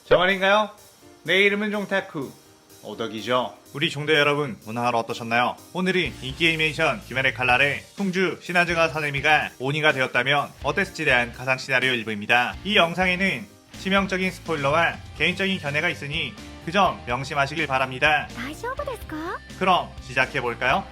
저 말인가요? 내 이름은 종타쿠 오덕이죠. 우리 종대 여러분, 오늘 하루 어떠셨나요? 오늘이 인기 애니메이션 귀멸의 칼날의 풍주 시나즈가 사내미가 오니가 되었다면 어땠을지에 대한 가상 시나리오 일부입니다. 이 영상에는 치명적인 스포일러와 개인적인 견해가 있으니 그 점 명심하시길 바랍니다. 大丈夫ですか? 그럼 시작해볼까요?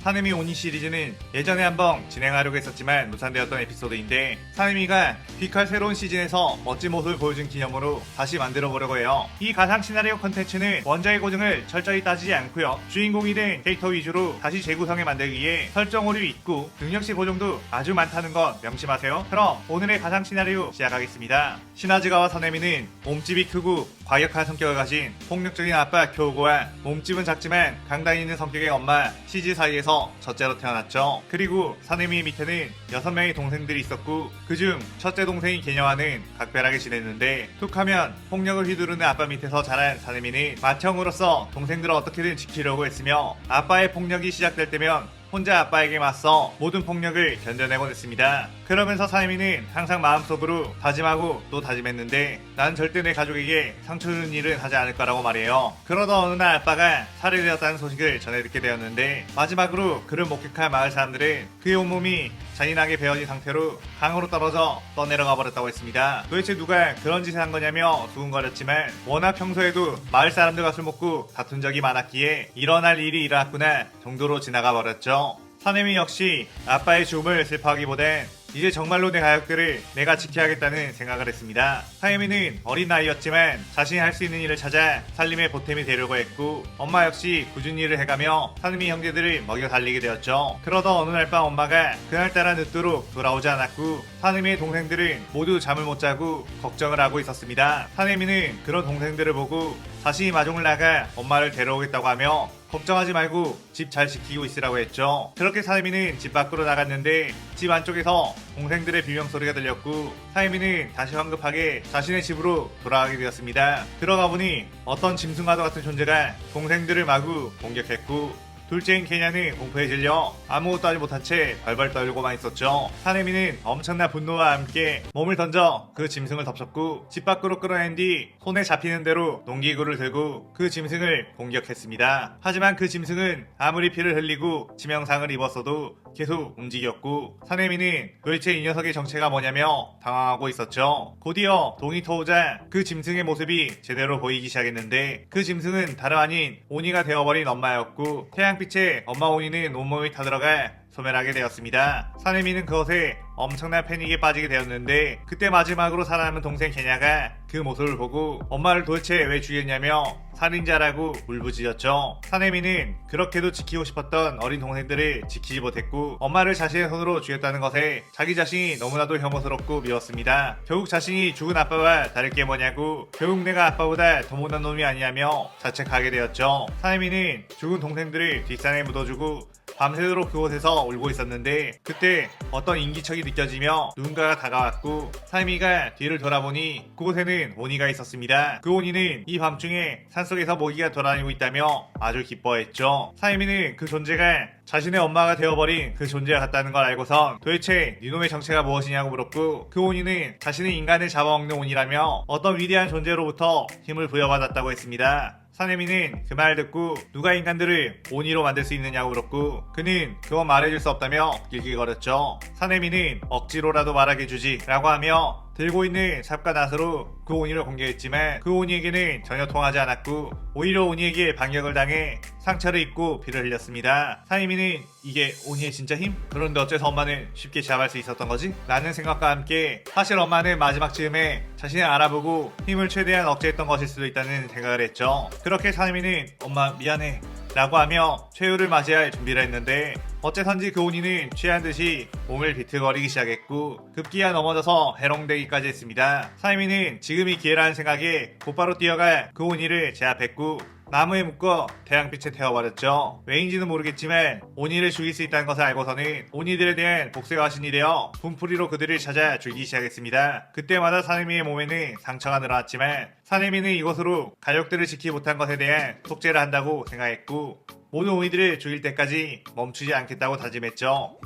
사내미 오니 시리즈는 예전에 한번 진행하려고 했었지만 무산되었던 에피소드인데, 사내미가 귀칼 새로운 시즌에서 멋진 모습을 보여준 기념으로 다시 만들어보려고 해요. 이 가상 시나리오 컨텐츠는 원작의 고증을 철저히 따지지 않고요, 주인공이 된 캐릭터 위주로 다시 재구성해 만들기에 설정 오류 있고 능력치 고정도 아주 많다는 건 명심하세요. 그럼 오늘의 가상 시나리오 시작하겠습니다. 시나즈가와 사내미는 몸집이 크고 과격한 성격을 가진 폭력적인 아빠 교우고와 몸집은 작지만 강단 있는 성격의 엄마 시즈 사이에서 첫째로 태어났죠. 그리고 사내미 밑에는 6명의 동생들이 있었고, 그중 첫째 동생인 개녀와는 각별하게 지냈는데, 툭하면 폭력을 휘두르는 아빠 밑에서 자란 사내미는 맏형으로서 동생들을 어떻게든 지키려고 했으며, 아빠의 폭력이 시작될 때면 혼자 아빠에게 맞서 모든 폭력을 견뎌내곤 했습니다. 그러면서 사내미는 항상 마음속으로 다짐하고 또 다짐했는데, 난 절대 내 가족에게 상처 주는 일은 하지 않을 거라고 말해요. 그러던 어느 날 아빠가 살해되었다는 소식을 전해 듣게 되었는데, 마지막으로 그를 목격한 마을 사람들은 그의 온몸이 잔인하게 베어진 상태로 강으로 떨어져 떠내려가 버렸다고 했습니다. 도대체 누가 그런 짓을 한 거냐며 두근거렸지만, 워낙 평소에도 마을 사람들과 술 먹고 다툰 적이 많았기에 일어날 일이 일어났구나 정도로 지나가 버렸죠. 사내미 역시 아빠의 죽음을 슬퍼하기보단 이제 정말로 내 가족들을 내가 지켜야겠다는 생각을 했습니다. 사내미는 어린 나이였지만 자신이 할 수 있는 일을 찾아 살림의 보탬이 되려고 했고, 엄마 역시 꾸준히 일을 해가며 사내미 형제들을 먹여 살리게 되었죠. 그러던 어느 날 밤 엄마가 그날따라 늦도록 돌아오지 않았고, 사내미의 동생들은 모두 잠을 못 자고 걱정을 하고 있었습니다. 사내미는 그런 동생들을 보고 자신이 마중을 나가 엄마를 데려오겠다고 하며 걱정하지 말고 집 잘 지키고 있으라고 했죠. 그렇게 사내미는 집 밖으로 나갔는데, 집 안쪽에서 동생들의 비명소리가 들렸고, 사내미는 다시 황급하게 자신의 집으로 돌아가게 되었습니다. 들어가 보니 어떤 짐승과도 같은 존재가 동생들을 마구 공격했고, 둘째인 케냐는 공포에 질려 아무것도 하지 못한 채 벌벌 떨고만 있었죠. 사내미는 엄청난 분노와 함께 몸을 던져 그 짐승을 덮쳤고, 집 밖으로 끌어낸 뒤 손에 잡히는 대로 농기구를 들고 그 짐승을 공격했습니다. 하지만 그 짐승은 아무리 피를 흘리고 치명상을 입었어도 계속 움직였고, 사내미는 도대체 이 녀석의 정체가 뭐냐며 당황하고 있었죠. 곧이어 동이 터오자 그 짐승의 모습이 제대로 보이기 시작했는데, 그 짐승은 다름 아닌 오니가 되어버린 엄마였고, 태양빛에 엄마 오니는 온몸이 타들어가 소멸하게 되었습니다. 사내미는 그것에 엄청난 패닉에 빠지게 되었는데, 그때 마지막으로 살아남은 동생 케냐가 그 모습을 보고 엄마를 도대체 왜 죽였냐며 살인자라고 울부짖었죠. 사내미는 그렇게도 지키고 싶었던 어린 동생들을 지키지 못했고, 엄마를 자신의 손으로 죽였다는 것에 자기 자신이 너무나도 혐오스럽고 미웠습니다. 결국 자신이 죽은 아빠와 다를 게 뭐냐고, 결국 내가 아빠보다 더 못난 놈이 아니냐며 자책하게 되었죠. 사내미는 죽은 동생들을 뒷산에 묻어주고 밤새도록 그곳에서 울고 있었는데, 그때 어떤 인기척이 느껴지며 누군가가 다가왔고, 사내미가 뒤를 돌아보니 그곳에는 오니가 있었습니다. 그 오니는 이 밤중에 산속에서 모기가 돌아다니고 있다며 아주 기뻐했죠. 사내미는 그 존재가 자신의 엄마가 되어버린 그 존재와 같다는 걸 알고선 도대체 니놈의 정체가 무엇이냐고 물었고, 그 오니는 자신은 인간을 잡아먹는 오니라며 어떤 위대한 존재로부터 힘을 부여받았다고 했습니다. 사내미는 그 말을 듣고 누가 인간들을 오니로 만들 수 있느냐고 물었고, 그는 그건 말해줄 수 없다며 길길거렸죠. 사내미는 억지로라도 말하게 주지 라고 하며 들고 있는 삽과 낫으로 그 오니를 공격했지만, 그 오니에게는 전혀 통하지 않았고, 오히려 오니에게 반격을 당해 상처를 입고 피를 흘렸습니다. 사내미는 이게 오니의 진짜 힘? 그런데 어째서 엄마는 쉽게 제압할 수 있었던 거지? 라는 생각과 함께, 사실 엄마는 마지막 즈음에 자신을 알아보고 힘을 최대한 억제했던 것일 수도 있다는 생각을 했죠. 그렇게 사내미는 엄마 미안해 라고 하며 최후를 맞이할 준비를 했는데, 어째선지 그 오니는 취한 듯이 몸을 비틀거리기 시작했고, 급기야 넘어져서 해롱되기까지 했습니다. 사내미는 지금이 기회라는 생각에 곧바로 뛰어가 그 오니를 제압했고, 나무에 묶어 태양빛에 태워버렸죠. 왜인지는 모르겠지만 오니를 죽일 수 있다는 것을 알고서는 오니들에 대한 복수가 화신이 되어 분풀이로 그들을 찾아 죽이기 시작했습니다. 그때마다 사내미의 몸에는 상처가 늘어났지만, 사내미는 이것으로 가족들을 지키지 못한 것에 대한 속죄를 한다고 생각했고, 모든 오니들을 죽일 때까지 멈추지 않겠다고 다짐했죠.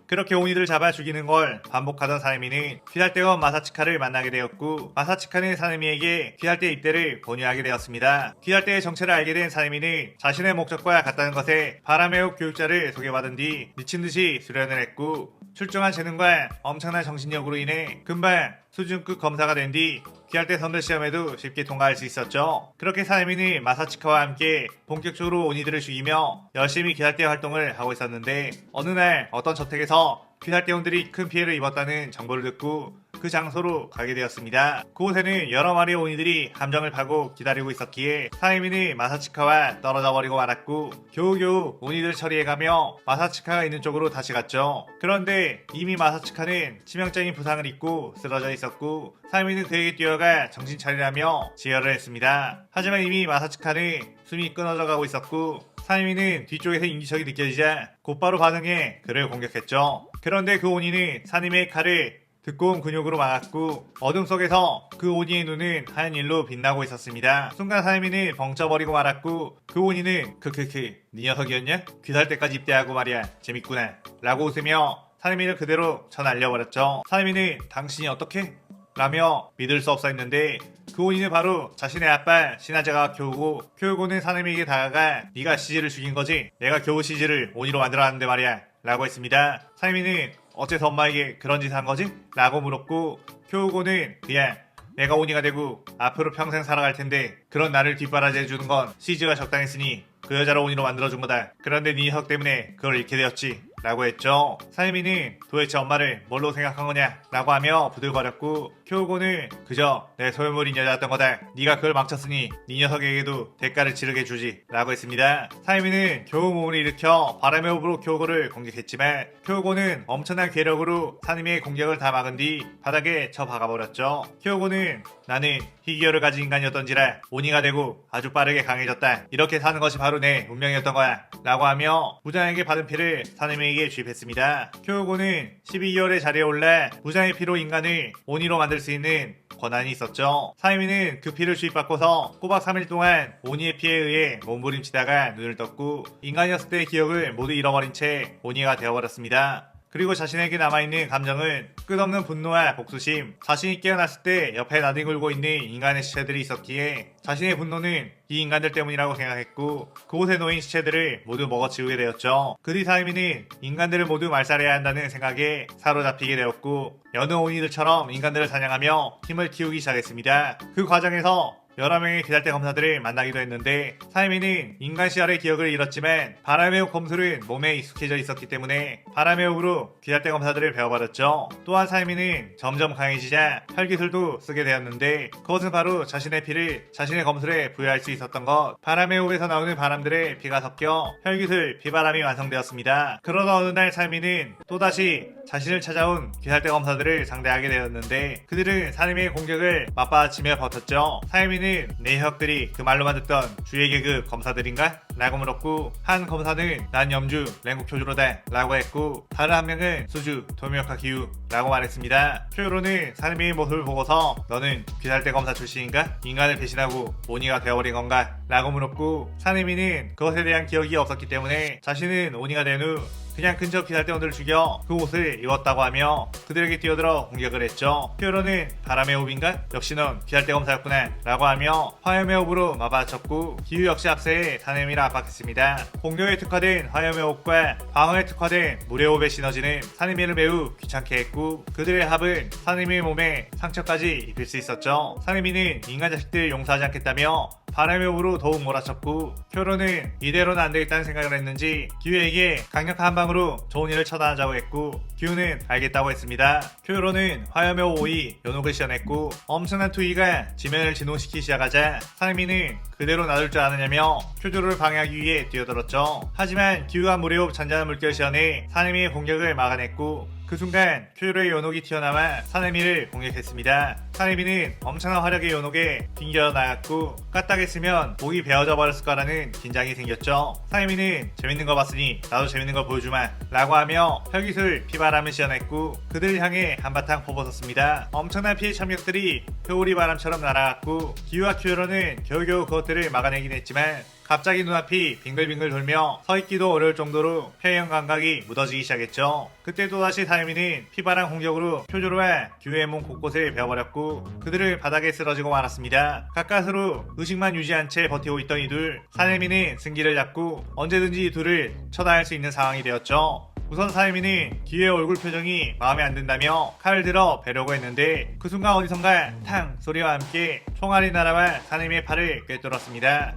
그렇게 오니들을 잡아 죽이는 걸 반복하던 사내미는 귀할대원 마사치카를 만나게 되었고, 마사치카는 사내미에게 귀할대 입대를 권유하게 되었습니다. 귀할대의 정체를 알게 된 사내미는 자신의 목적과 같다는 것에 바람의옥 교육자를 소개받은 뒤 미친듯이 수련을 했고, 출중한 재능과 엄청난 정신력으로 인해 금방 수준급 검사가 된 뒤 귀할대 선별 시험에도 쉽게 통과할 수 있었죠. 그렇게 사내미는 마사치카와 함께 본격적으로 오니들을 죽이며 열심히 귀할대 활동을 하고 있었는데, 어느 날 어떤 저택에서 귀할대원들이 큰 피해를 입었다는 정보를 듣고 그 장소로 가게 되었습니다. 그곳에는 여러 마리의 오니들이 함정을 파고 기다리고 있었기에 사내미는 마사치카와 떨어져 버리고 말았고, 겨우겨우 오니들 처리해가며 마사치카가 있는 쪽으로 다시 갔죠. 그런데 이미 마사치카는 치명적인 부상을 입고 쓰러져 있었고, 사내미는 그에게 뛰어가 정신 차리라며 지혈을 했습니다. 하지만 이미 마사치카는 숨이 끊어져 가고 있었고, 사내미는 뒤쪽에서 인기척이 느껴지자 곧바로 반응해 그를 공격했죠. 그런데 그 오니는 사내미의 칼을 두꺼운 근육으로 막았고, 어둠 속에서 그 오니의 눈은 하얀 일로 빛나고 있었습니다. 순간 사내미는 벙쪄버리고 말았고, 그 오니는 크크크 네 녀석이었냐? 귀살 때까지 입대하고 말이야 재밌구나 라고 웃으며 사내미를 그대로 쳐 날려버렸죠. 사내미는 당신이 어떻게? 라며 믿을 수 없어 했는데, 그 오니는 바로 자신의 아빠 신하자가 교우고, 교우고는 사내미에게 다가가 네가 시즈를 죽인 거지? 내가 겨우 시즈를 오니로 만들어놨는데 말이야 라고 했습니다. 사내미는 어째서 엄마에게 그런 짓을 한 거지? 라고 물었고, 교우고는 그냥 내가 오니가 되고 앞으로 평생 살아갈 텐데 그런 나를 뒷바라지해주는 건 시즈가 적당했으니 그 여자를 오니로 만들어준 거다. 그런데 네 녀석 때문에 그걸 잃게 되었지 라고 했죠. 사내미는 도대체 엄마를 뭘로 생각한 거냐 라고 하며 부들거렸고, 교우고는 그저 내 소유물인 여자였던 거다. 네가 그걸 망쳤으니 네 녀석에게도 대가를 치르게 주지 라고 했습니다. 사내미는 교우 몸을 일으켜 바람의 호흡으로 교우고를 공격했지만, 교우고는 엄청난 괴력으로 사내미의 공격을 다 막은 뒤 바닥에 쳐 박아버렸죠. 교우고는 나는 희귀혈을 가진 인간이었던지라 오니가 되고 아주 빠르게 강해졌다. 이렇게 사는 것이 바로 내 운명이었던 거야 라고 하며 무장에게 받은 피를 사내미에게 주입했습니다. 교우고는 12개월의 자리에 올라 무장의 피로 인간을 오니로 만들 수 있는 권한이 있었죠. 사내미는 그 피를 주입받고서 꼬박 3일 동안 오니의 피에 의해 몸부림치다가 눈을 떴고, 인간이었을 때의 기억을 모두 잃어버린 채 오니가 되어버렸습니다. 그리고 자신에게 남아있는 감정은 끝없는 분노와 복수심, 자신이 깨어났을 때 옆에 나뒹굴고 있는 인간의 시체들이 있었기에 자신의 분노는 이 인간들 때문이라고 생각했고, 그곳에 놓인 시체들을 모두 먹어치우게 되었죠. 그 뒤 사이미는 인간들을 모두 말살해야 한다는 생각에 사로잡히게 되었고, 여느 오니들처럼 인간들을 사냥하며 힘을 키우기 시작했습니다. 그 과정에서 여러 명의 귀할대 검사들을 만나기도 했는데, 사이미는 인간 시절의 기억을 잃었지만 바람의 호흡 검술은 몸에 익숙해져 있었기 때문에 바람의 호흡으로 귀할대 검사들을 배워버렸죠. 또한 사이미는 점점 강해지자 혈기술도 쓰게 되었는데, 그것은 바로 자신의 피를 자신의 검술에 부여할 수 있었던 것. 바람의 호흡에서 나오는 바람들의 피가 섞여 혈기술 비바람이 완성되었습니다. 그러던 어느 날 사이미는 또다시 자신을 찾아온 귀할대 검사들을 상대하게 되었는데, 그들은 사이미의 공격을 맞받아치며 버텼죠. 사이미는 내 혁들이 그 말로만 듣던 주의 계급 검사들인가? 라고 물었고, 한 검사는 난 염주 랭국 교주로다 라고 했고, 다른 한 명은 수주 도미오카 기우 라고 말했습니다. 쿄요로는 사내미의 모습을 보고서 너는 귀살대 검사 출신인가? 인간을 배신하고 오니가 되어버린 건가? 라고 물었고, 사내미는 그것에 대한 기억이 없었기 때문에 자신은 오니가 된 후 그냥 근처 귀살대원들을 죽여 그 옷을 입었다고 하며 그들에게 뛰어들어 공격을 했죠. 쿄요로는 바람의 호흡인가? 역시 넌 귀살대 검사였구나 라고 하며 화염의 호흡으로 맞아쳤고, 기후 역시 앞세에 사내미를 압박했습니다. 공격에 특화된 화염의 호흡과 방어에 특화된 물의 호흡의 시너지는 사내미를 매우 귀찮게 했고, 그들의 합은 사내미의 몸에 상처까지 입힐 수 있었죠. 사내미는 인간 자식들 용서하지 않겠다며 바람의 호흡으로 더욱 몰아쳤고, 쿄요로는 이대로는 안 되겠다는 생각을 했는지 기우에게 강력한 한 방으로 좋은 일을 처단하자고 했고, 기우는 알겠다고 했습니다. 쿄요로는 화염의 호흡 5위 연옥을 시연했고, 엄청난 투이가 지면을 진동시키기 시작하자 사내미는 그대로 놔둘 줄 아느냐며 쿄요로를 방해하기 위해 뛰어들었죠. 하지만 기우가 물의 호흡 잔잔한 물결 시연해 사내미의 공격을 막아냈고, 그 순간 쿄요로의 연옥이 튀어나와 사내미를 공격했습니다. 사내미는 엄청난 화력의 연옥에 빙겨 나갔고 까딱했으면 목이 베어져 버렸을 거라는 긴장이 생겼죠. 사내미는 재밌는 거 봤으니 나도 재밌는 거 보여주마 라고 하며 혈기술 피바람을 시연했고 그들을 향해 한바탕 퍼붓었습니다. 엄청난 피해 참격들이 회오리 바람처럼 날아갔고 기우와 큐어로는 겨우겨우 그것들을 막아내긴 했지만 갑자기 눈앞이 빙글빙글 돌며 서있기도 어려울 정도로 표현 감각이 묻어지기 시작했죠. 그때 또다시 사내미는 피바람 공격으로 표조로와 규의 몸 곳곳을 베어버렸고 그들을 바닥에 쓰러지고 말았습니다. 가까스로 의식만 유지한 채 버티고 있던 이둘, 사내미는 승기를 잡고 언제든지 이 둘을 처단할 수 있는 상황이 되었죠. 우선 사내미는 기우의 얼굴 표정이 마음에 안 든다며 칼을 들어 베려고 했는데 그 순간 어디선가 탕 소리와 함께 총알이 날아와 사내미의 팔을 꿰뚫었습니다.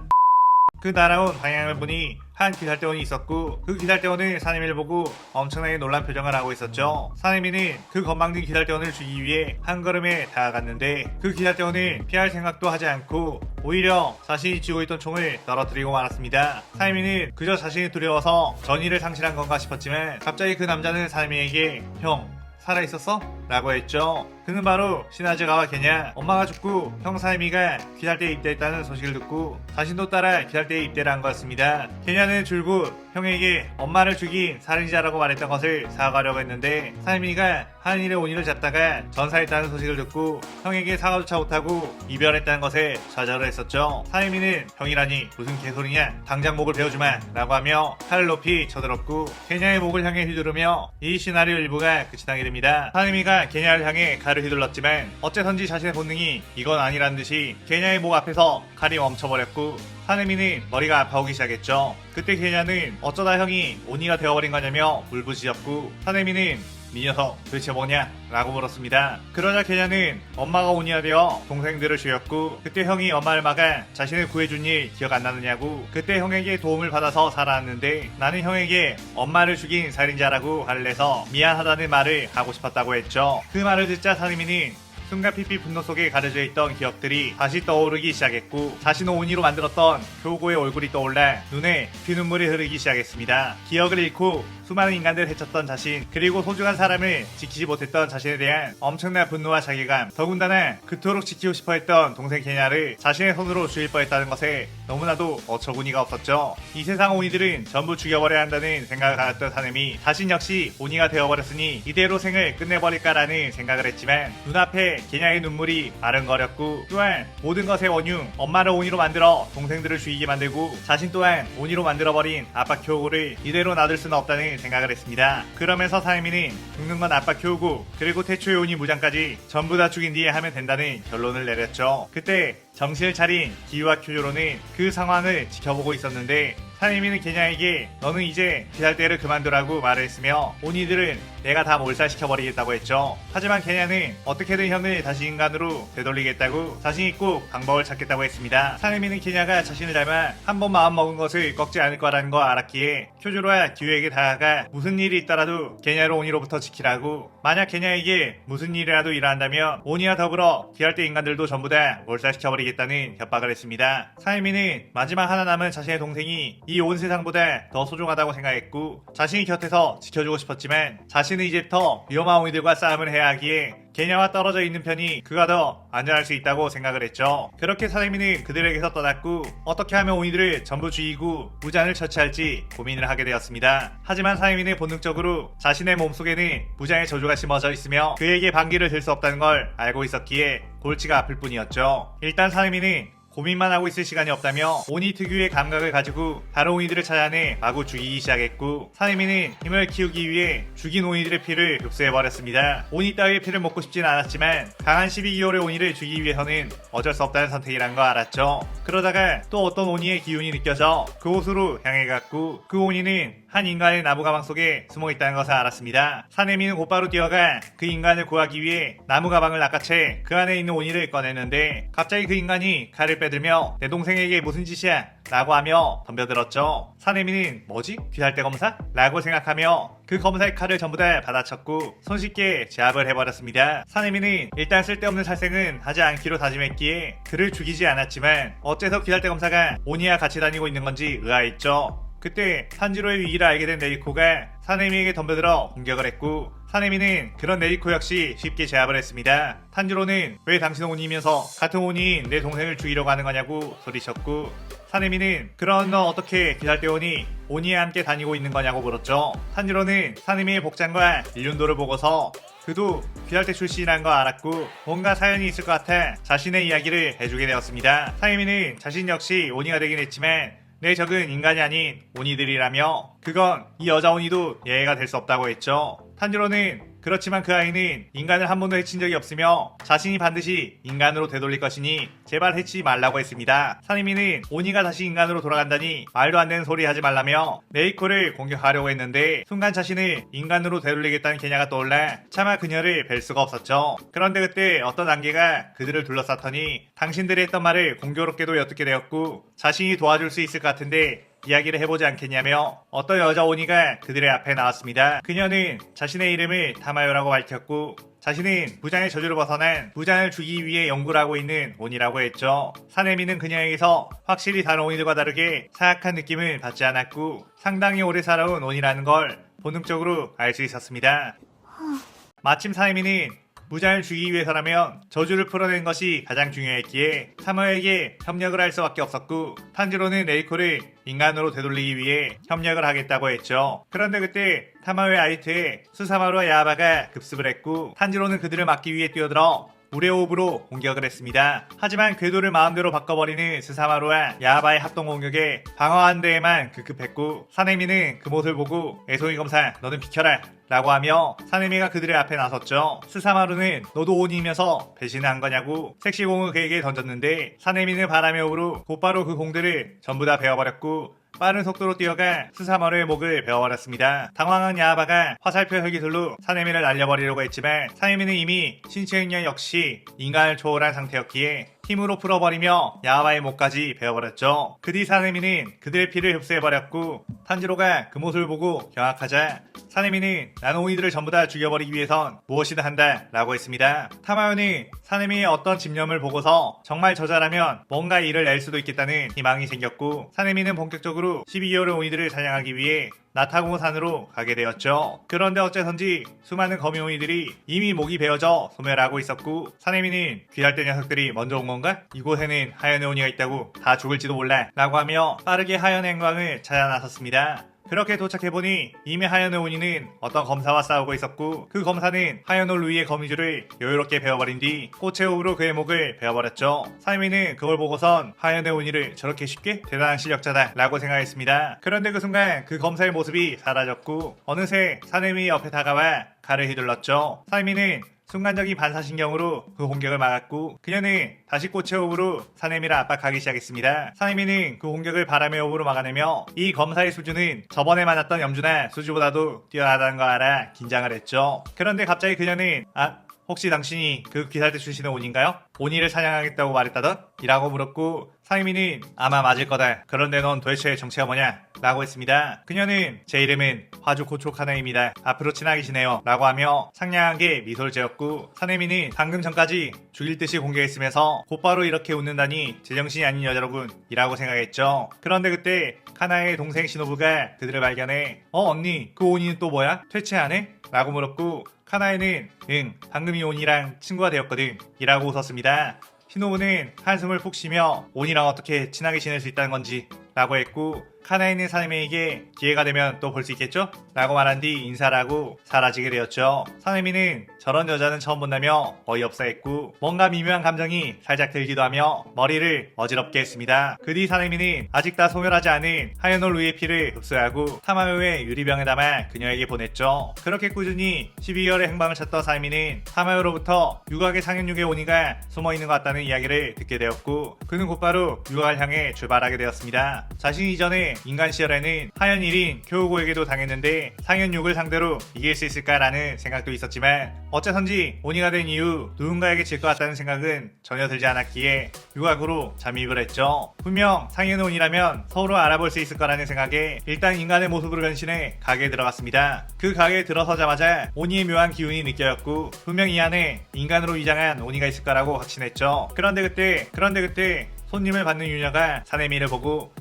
그 날아온 방향을 보니 한 기살대원이 있었고 그 기살대원은 사내미를 보고 엄청나게 놀란 표정을 하고 있었죠. 사내미는 그 건방진 기살대원을 죽이기 위해 한 걸음에 다가갔는데 그 기살대원은 피할 생각도 하지 않고 오히려 자신이 쥐고 있던 총을 떨어뜨리고 말았습니다. 사내미는 그저 자신이 두려워서 전의를 상실한 건가 싶었지만 갑자기 그 남자는 사내미에게 형 살아있었어? 라고 했죠. 그는 바로 시나즈가와 게냐, 엄마가 죽고 형 사이미가 귀살대에 입대했다는 소식을 듣고 자신도 따라 귀살대에 입대를 한 거였습니다. 게냐는 줄곧 형에게 엄마를 죽인 살인자라고 말했던 것을 사과하려고 했는데 사이미가 한일의 온이를 잡다가 전사했다는 소식을 듣고 형에게 사과조차 못하고 이별했다는 것에 좌절을 했었죠. 사이미는 형이라니 무슨 개소리냐, 당장 목을 베어주마 라고 하며 칼을 높이 쳐들었고 게냐의 목을 향해 휘두르며 이 시나리오 일부가 끝이 나게 됩니다. 사이미가 게냐를 향해 칼을 휘둘렀지만 어째선지 자신의 본능이 이건 아니란 듯이 게냐의 목 앞에서 칼이 멈춰버렸고 사내미는 머리가 아파오기 시작했죠. 그때 게냐는 어쩌다 형이 오니가 되어버린 거냐며 울부짖었고 사내미는 네 녀석 도대체 뭐냐? 라고 물었습니다. 그러자 게냐는 엄마가 오니가 되어 동생들을 죽였고 그때 형이 엄마를 막아 자신을 구해준 일 기억 안 나느냐고 그때 형에게 도움을 받아서 살아났는데 나는 형에게 엄마를 죽인 살인자라고 화를 내서 미안하다는 말을 하고 싶었다고 했죠. 그 말을 듣자 사내미는 순간 피피 분노 속에 가려져 있던 기억들이 다시 떠오르기 시작했고 자신을 온이로 만들었던 교고의 얼굴이 떠올라 눈에 피눈물이 흐르기 시작했습니다. 기억을 잃고 수많은 인간들을 해쳤던 자신 그리고 소중한 사람을 지키지 못했던 자신에 대한 엄청난 분노와 자괴감 더군다나 그토록 지키고 싶어 했던 동생 게냐를 자신의 손으로 죽일 뻔했다는 것에 너무나도 어처구니가 없었죠. 이 세상 오니들은 전부 죽여버려야 한다는 생각을 가졌던 사nem이 자신 역시 오니가 되어버렸으니 이대로 생을 끝내버릴까라는 생각을 했지만 눈앞에 게냐의 눈물이 아른거렸고 또한 모든 것의 원흉 엄마를 오니로 만들어 동생들을 죽이게 만들고 자신 또한 오니로 만들어버린 아빠 쿄우를 이대로 놔둘 수는 없다는 생각을 했습니다. 그러면서 사이미는 죽는 건 아빠 쿄우고 그리고 태초의 오니 무장까지 전부 다 죽인 뒤에 하면 된다는 결론을 내렸죠. 그때 정신을 차린 기우와 큐조로는 그 상황을 지켜보고 있었는데 사이미는 게냐에게 너는 이제 기살대를 그만두라고 말을 했으며 오니들은 내가 다 몰살시켜버리겠다고 했죠. 하지만 게냐는 어떻게든 형을 다시 인간으로 되돌리겠다고 자신이 꼭 방법을 찾겠다고 했습니다. 사이미는 게냐가 자신을 닮아 한 번 마음먹은 것을 꺾지 않을 거라는 거 알았기에 큐조로와 기우에게 다가가 무슨 일이 있더라도 게냐를 오니로부터 지키라고 만약 게냐에게 무슨 일이라도 일어난다면 오니와 더불어 기살대 인간들도 전부 다 몰살시켜버리겠다는 협박을 했습니다. 사이미는 마지막 하나 남은 자신의 동생이 이 온 세상보다 더 소중하다고 생각했고 자신이 곁에서 지켜주고 싶었지만 자신은 이제부터 위험한 오니들과 싸움을 해야 하기에 게냐와 떨어져 있는 편이 그가 더 안전할 수 있다고 생각을 했죠. 그렇게 사내미는 그들에게서 떠났고 어떻게 하면 오니들을 전부 죽이고 무장을 처치할지 고민을 하게 되었습니다. 하지만 사내미는 본능적으로 자신의 몸속에는 무장의 저주가 심어져 있으며 그에게 반기를 들 수 없다는 걸 알고 있었기에 골치가 아플 뿐이었죠. 일단 사내미는 고민만 하고 있을 시간이 없다며 오니 특유의 감각을 가지고 다른 오니들을 찾아내 마구 죽이기 시작했고 사내미는 힘을 키우기 위해 죽인 오니들의 피를 흡수해버렸습니다. 오니 따위의 피를 먹고 싶진 않았지만 강한 12개월의 오니를 죽이기 위해서는 어쩔 수 없다는 선택이란 거 알았죠. 그러다가 또 어떤 오니의 기운이 느껴져 그곳으로 향해 갔고 그 오니는 한 인간의 나무 가방 속에 숨어 있다는 것을 알았습니다. 사내미는 곧바로 뛰어가 그 인간을 구하기 위해 나무 가방을 낚아채 그 안에 있는 오니를 꺼내는데 갑자기 그 인간이 칼을 빼들며 내 동생에게 무슨 짓이야? 라고 하며 덤벼들었죠. 사내미는 뭐지? 귀살대 검사? 라고 생각하며 그 검사의 칼을 전부 다 받아쳤고 손쉽게 제압을 해버렸습니다. 사내미는 일단 쓸데없는 살생은 하지 않기로 다짐했기에 그를 죽이지 않았지만 어째서 귀살대 검사가 오니와 같이 다니고 있는 건지 의아했죠. 그때 산지로의 위기를 알게 된 네리코가 사내미에게 덤벼들어 공격을 했고 사내미는 그런 네이코 역시 쉽게 제압을 했습니다. 탄지로는 왜 당신은 오니면서 같은 오니인 내 동생을 죽이려고 하는 거냐고 소리쳤고, 사내미는 그런 너 어떻게 귀살대 오니 오니에 함께 다니고 있는 거냐고 물었죠. 탄지로는 사내미의 복장과 일륜도를 보고서 그도 귀살대 출신이란 거 알았고 뭔가 사연이 있을 것 같아 자신의 이야기를 해주게 되었습니다. 사내미는 자신 역시 오니가 되긴 했지만 내 적은 인간이 아닌 오니들이라며 그건 이 여자 오니도 예외가 될 수 없다고 했죠. 탄지로는 그렇지만 그 아이는 인간을 한 번도 해친 적이 없으며 자신이 반드시 인간으로 되돌릴 것이니 제발 해치지 말라고 했습니다. 사내미는 오니가 다시 인간으로 돌아간다니 말도 안 되는 소리 하지 말라며 네이코를 공격하려고 했는데 순간 자신을 인간으로 되돌리겠다는 개냐가 떠올라 차마 그녀를 뵐 수가 없었죠. 그런데 그때 어떤 안개가 그들을 둘러쌌더니 당신들이 했던 말을 공교롭게도 엿듣게 되었고 자신이 도와줄 수 있을 것 같은데 이야기를 해보지 않겠냐며 어떤 여자 오니가 그들의 앞에 나왔습니다. 그녀는 자신의 이름을 타마요라고 밝혔고 자신은 부장의 저주를 벗어난 부장을 죽이기 위해 연구를 하고 있는 오니라고 했죠. 사내미는 그녀에게서 확실히 다른 오니들과 다르게 사악한 느낌을 받지 않았고 상당히 오래 살아온 오니라는 걸 본능적으로 알 수 있었습니다. 마침 사내미는 부장을 죽이기 위해서라면 저주를 풀어내는 것이 가장 중요했기에 타마요에게 협력을 할 수밖에 없었고 탄지로는 네이코를 인간으로 되돌리기 위해 협력을 하겠다고 했죠. 그런데 그때 타마요의 아이트에 수사마루와 야바가 급습을 했고 탄지로는 그들을 막기 위해 뛰어들어 물의 호흡으로 공격을 했습니다. 하지만 궤도를 마음대로 바꿔버리는 스사마루와 야바의 합동 공격에 방어한 데에만 급급했고 사내미는 그 모습을 보고 애송이 검사 너는 비켜라 라고 하며 사내미가 그들의 앞에 나섰죠. 스사마루는 너도 오니면서 배신을 한 거냐고 섹시공을 그에게 던졌는데 사내미는 바람의 호흡으로 곧바로 그 공들을 전부 다 베어버렸고 빠른 속도로 뛰어가 스사마루의 목을 베어버렸습니다. 당황한 야바가 화살표 혈기술로 사내미를 날려버리려고 했지만 사내미는 이미 신체 능력 역시 인간을 초월한 상태였기에 힘으로 풀어버리며 야바의 목까지 베어버렸죠. 그 뒤 사내미는 그들의 피를 흡수해버렸고 탄지로가 그 모습을 보고 경악하자 사내미는 나노이들을 전부 다 죽여버리기 위해선 무엇이든 한다 라고 했습니다. 타마요는 사내미의 어떤 집념을 보고서 정말 저자라면 뭔가 일을 낼 수도 있겠다는 희망이 생겼고 사내미는 본격적으로 12개월의 오이들을 사냥하기 위해 나타공산으로 가게 되었죠. 그런데 어째선지 수많은 거미오이들이 이미 목이 베어져 소멸하고 있었고 사내미는 귀할대 녀석들이 먼저 온 건가? 이곳에는 하얀의 오니가 있다고 다 죽을지도 몰라 라고 하며 빠르게 하얀의 행광을 찾아 나섰습니다. 그렇게 도착해보니 이미 하얀의 오니는 어떤 검사와 싸우고 있었고 그 검사는 하얀올 루이의 거미줄을 여유롭게 베어버린 뒤 꽃의 호흡으로 그의 목을 베어버렸죠. 사내미는 그걸 보고선 하얀의 오니를 저렇게 쉽게? 대단한 실력자다 라고 생각했습니다. 그런데 그 순간 그 검사의 모습이 사라졌고 어느새 사내미 옆에 다가와 칼을 휘둘렀죠. 사내미는 순간적인 반사신경으로 그 공격을 막았고 그녀는 다시 꽃의 호흡으로 사내미를 압박하기 시작했습니다. 사내미는 그 공격을 바람의 호흡으로 막아내며 이 검사의 수준은 저번에 만났던 염주나 수주보다도 뛰어나다는 거 알아 긴장을 했죠. 그런데 갑자기 그녀는 혹시 당신이 그 귀살대 출신의 오니인가요? 오니를 사냥하겠다고 말했다던? 이라고 물었고 사내미는 아마 맞을 거다. 그런데 넌 도대체 정체가 뭐냐? 라고 했습니다. 그녀는 제 이름은 화주 코초카나입니다. 앞으로 친하게 지내요. 라고 하며 상냥하게 미소를 지었고 사내미는 방금 전까지 죽일 듯이 공격했으면서 곧바로 이렇게 웃는다니 제정신이 아닌 여자로군 이라고 생각했죠. 그런데 그때 카나의 동생 시노부가 그들을 발견해 언니 그 오니는 또 뭐야? 퇴치 안 해? 라고 물었고 카나에는 방금 이 오니랑 친구가 되었거든 이라고 웃었습니다. 시노부는 한숨을 푹 쉬며 오니랑 어떻게 친하게 지낼 수 있다는 건지 라고 했고 카나에 있는 사내미에게 기회가 되면 또 볼 수 있겠죠? 라고 말한 뒤 인사를 하고 사라지게 되었죠. 사내미는 저런 여자는 처음 본다며 어이없어 했고 뭔가 미묘한 감정이 살짝 들기도 하며 머리를 어지럽게 했습니다. 그 뒤 사내미는 아직 다 소멸하지 않은 하얀올 루이의 피를 흡수하고 타마요의 유리병에 담아 그녀에게 보냈죠. 그렇게 꾸준히 12개월의 행방을 찾던 사내미는 타마요로부터 유곽의 상현육의 오니가 숨어있는 것 같다는 이야기를 듣게 되었고 그는 곧바로 유곽을 향해 출발하게 되었습니다. 자신이 이전에 인간 시절에는 하얀 1인 교우고에게도 당했는데 상현육을 상대로 이길 수 있을까라는 생각도 있었지만 어째선지 오니가 된 이후 누군가에게 질 것 같다는 생각은 전혀 들지 않았기에 유곽으로 잠입을 했죠. 분명 상현의 오니라면 서로 알아볼 수 있을 거라는 생각에 일단 인간의 모습으로 변신해 가게에 들어갔습니다. 그 가게에 들어서자마자 오니의 묘한 기운이 느껴졌고 분명 이 안에 인간으로 위장한 오니가 있을 거라고 확신했죠. 그런데 그때 손님을 받는 유녀가 사내미를 보고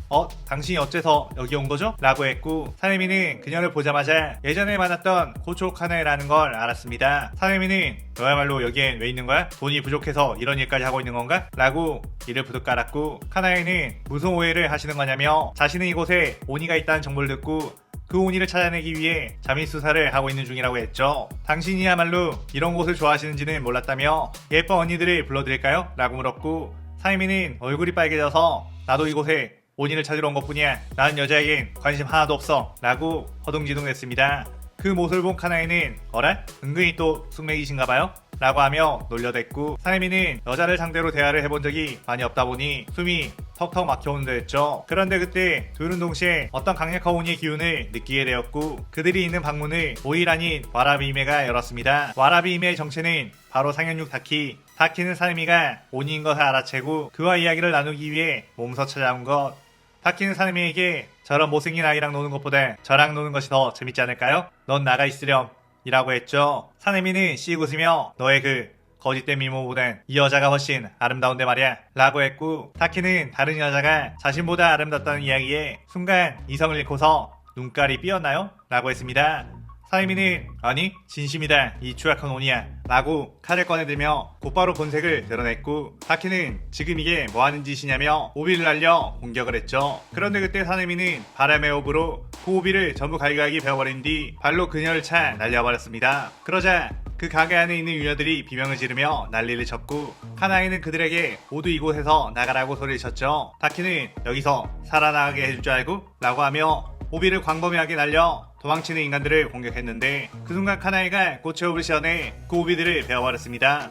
당신이 어째서 여기 온 거죠? 라고 했고 사내미는 그녀를 보자마자 예전에 만났던 고초 카나에라는 걸 알았습니다. 사내미는 너야말로 여기엔 왜 있는 거야? 돈이 부족해서 이런 일까지 하고 있는 건가? 라고 이를 부득 깔았고 카나에는 무슨 오해를 하시는 거냐며 자신은 이곳에 오니가 있다는 정보를 듣고 그 오니를 찾아내기 위해 잠입 수사를 하고 있는 중이라고 했죠. 당신이야말로 이런 곳을 좋아하시는지는 몰랐다며 예쁜 언니들을 불러드릴까요? 라고 물었고 사이미는 얼굴이 빨개져서 나도 이곳에 오니를 찾으러 온 것뿐이야. 난 여자에겐 관심 하나도 없어. 라고 허둥지둥했습니다. 그 모습을 본 카나이는 어라? 은근히 또 숙맥이신가봐요? 라고 하며 놀려댔고 사이미는 여자를 상대로 대화를 해본 적이 많이 없다 보니 숨이 턱턱 막혀오는 듯했죠. 그런데 그때 둘은 동시에 어떤 강력한 오니의 기운을 느끼게 되었고 그들이 있는 방문을 오일아닌 와라비이메가 열었습니다. 와라비이메의 정체는 바로 상현육 다키. 다키는 사이미가 오니인 것을 알아채고 그와 이야기를 나누기 위해 몸소 찾아온 것. 다키는 사이미에게 저런 못생긴 아이랑 노는 것보다 저랑 노는 것이 더 재밌지 않을까요? 넌 나가 있으렴 이라고 했죠. 사내미는 씩 웃으며 너의 그 거짓된 미모보단 이 여자가 훨씬 아름다운데 말이야 라고 했고 다키는 다른 여자가 자신보다 아름답다는 이야기에 순간 이성을 잃고서 눈깔이 삐었나요? 라고 했습니다. 사이미는 아니 진심이다 이 추악한 오니야 라고 칼을 꺼내들며 곧바로 본색을 드러냈고 다키는 지금 이게 뭐하는 짓이냐며 오비를 날려 공격을 했죠. 그런데 그때 사내미는 바람의 호흡으로 그 오비를 전부 갈기갈기 베어버린 뒤 발로 그녀를 차 날려버렸습니다. 그러자 그 가게 안에 있는 유녀들이 비명을 지르며 난리를 쳤고 카나이는 그들에게 모두 이곳에서 나가라고 소리를 쳤죠. 다키는 여기서 살아나가게 해줄 줄 알고? 라고 하며 오비를 광범위하게 날려 도망치는 인간들을 공격했는데 그 순간 카나이가 꽃의 호흡을 시원해 그 오비들을 베어버렸습니다.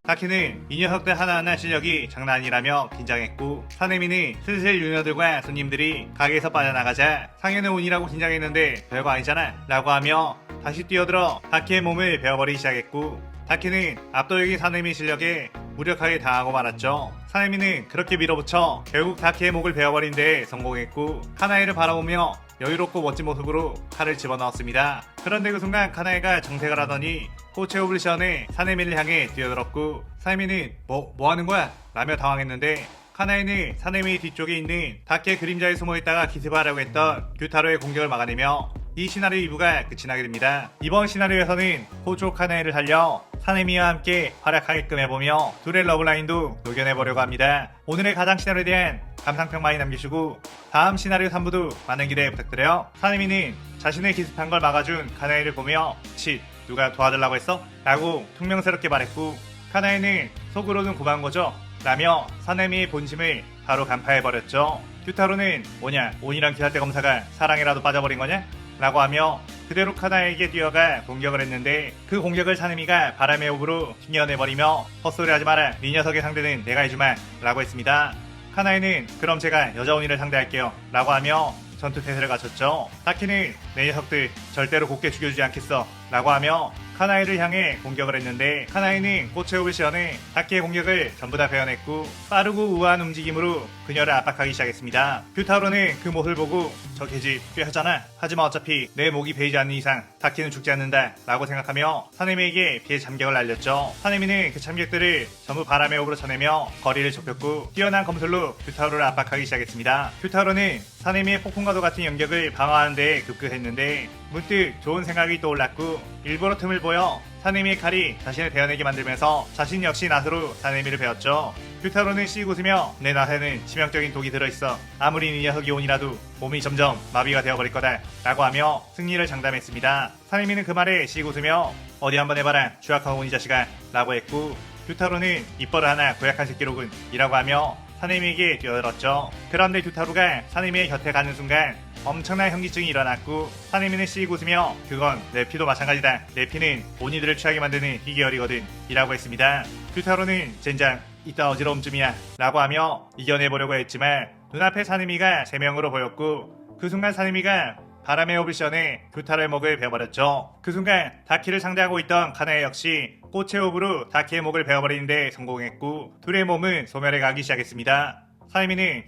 다키는 이 녀석들 하나하나 실력이 장난 아니라며 긴장했고 사내미는 슬슬 유녀들과 손님들이 가게에서 빠져나가자 상현의 온이라고 긴장했는데 별거 아니잖아 라고 하며 다시 뛰어들어 다키의 몸을 베어버리기 시작했고 다키는 압도적인 사내미 실력에 무력하게 당하고 말았죠. 사내미는 그렇게 밀어붙여 결국 다키의 목을 베어버린 데 성공했고 카나이를 바라보며 여유롭고 멋진 모습으로 칼을 집어넣었습니다. 그런데 그 순간 카나이가 정색을 하더니 꽃의 호흡을 시원해 사내미를 향해 뛰어들었고 사내미는 뭐 하는 거야? 라며 당황했는데 카나이는 사내미 뒤쪽에 있는 다키의 그림자에 숨어있다가 기습하려고 했던 규타로의 공격을 막아내며 이 시나리오 2부가 끝이 나게 됩니다. 이번 시나리오에서는 호조 카나이를 살려 사내미와 함께 활약하게끔 해보며 둘의 러브라인도 녹여내보려고 합니다. 오늘의 가장 시나리오에 대한 감상평 많이 남기시고 다음 시나리오 3부도 많은 기대 부탁드려요. 사내미는 자신의 기습한 걸 막아준 카나이를 보며 치 누가 도와달라고 했어? 라고 퉁명스럽게 말했고 카나이는 속으로는 고마운 거죠? 라며 사내미의 본심을 바로 간파해버렸죠. 규타로는 뭐냐 온이랑 기사대 검사가 사랑에라도 빠져버린 거냐? 라고 하며 그대로 카나에게 뛰어가 공격을 했는데 그 공격을 사내미가 바람의 호흡으로 튕겨내버리며 헛소리 하지 마라 네 녀석의 상대는 내가 해주마 라고 했습니다. 카나이는 그럼 제가 여자 온이를 상대할게요 라고 하며 전투 태세를 갖췄죠. 다키는 내 녀석들 절대로 곱게 죽여주지 않겠어 라고 하며 카나이를 향해 공격을 했는데 카나이는 꽃의 호흡을 시원해 다키의 공격을 전부 다 베어냈고 빠르고 우아한 움직임으로 그녀를 압박하기 시작했습니다. 규타로는 그 모습을 보고 저 계집 꽤 하잖아. 하지만 어차피 내 목이 베이지 않는 이상 다키는 죽지 않는다 라고 생각하며 사내미에게 피해 참격을 날렸죠. 사내미는 그 참격들을 전부 바람의 호흡으로 쳐내며 거리를 좁혔고 뛰어난 검술로 규타로를 압박하기 시작했습니다. 규타로는 사내미의 폭풍과도 같은 연격을 방어하는 데 급급했는데 문득 좋은 생각이 떠올랐고 일부러 틈을 보여 사내미의 칼이 자신을 베어내게 만들면서 자신 역시 낫으로 사내미를 베었죠. 규타로는 씩 웃으며 내 낫에는 치명적인 독이 들어있어 아무리 이 녀석이 온이라도 몸이 점점 마비가 되어버릴 거다 라고 하며 승리를 장담했습니다. 사내미는 그 말에 씩 웃으며 어디 한번 해봐라 추악한 온이 자식아 라고 했고 규타로는 입벌을 하나 고약한 새끼로군 이라고 하며 사내미에게 뛰어들었죠. 그런데 규타로가 사내미의 곁에 가는 순간 엄청난 현기증이 일어났고 사내미는 씩 웃으며 그건 내 피도 마찬가지다. 내 피는 온이들을 취하게 만드는 희귀열이거든 이라고 했습니다. 규타로는 젠장 이따 어지러움쯤이야 라고 하며 이겨내보려고 했지만 눈앞에 사내미가 3명으로 보였고 그 순간 사내미가 바람의 호흡을 시원해 규타로의 목을 베어버렸죠. 그 순간 다키를 상대하고 있던 카나에 역시 꽃의 호흡으로 다키의 목을 베어버리는데 성공했고 둘의 몸은 소멸해 가기 시작했습니다. 사내미는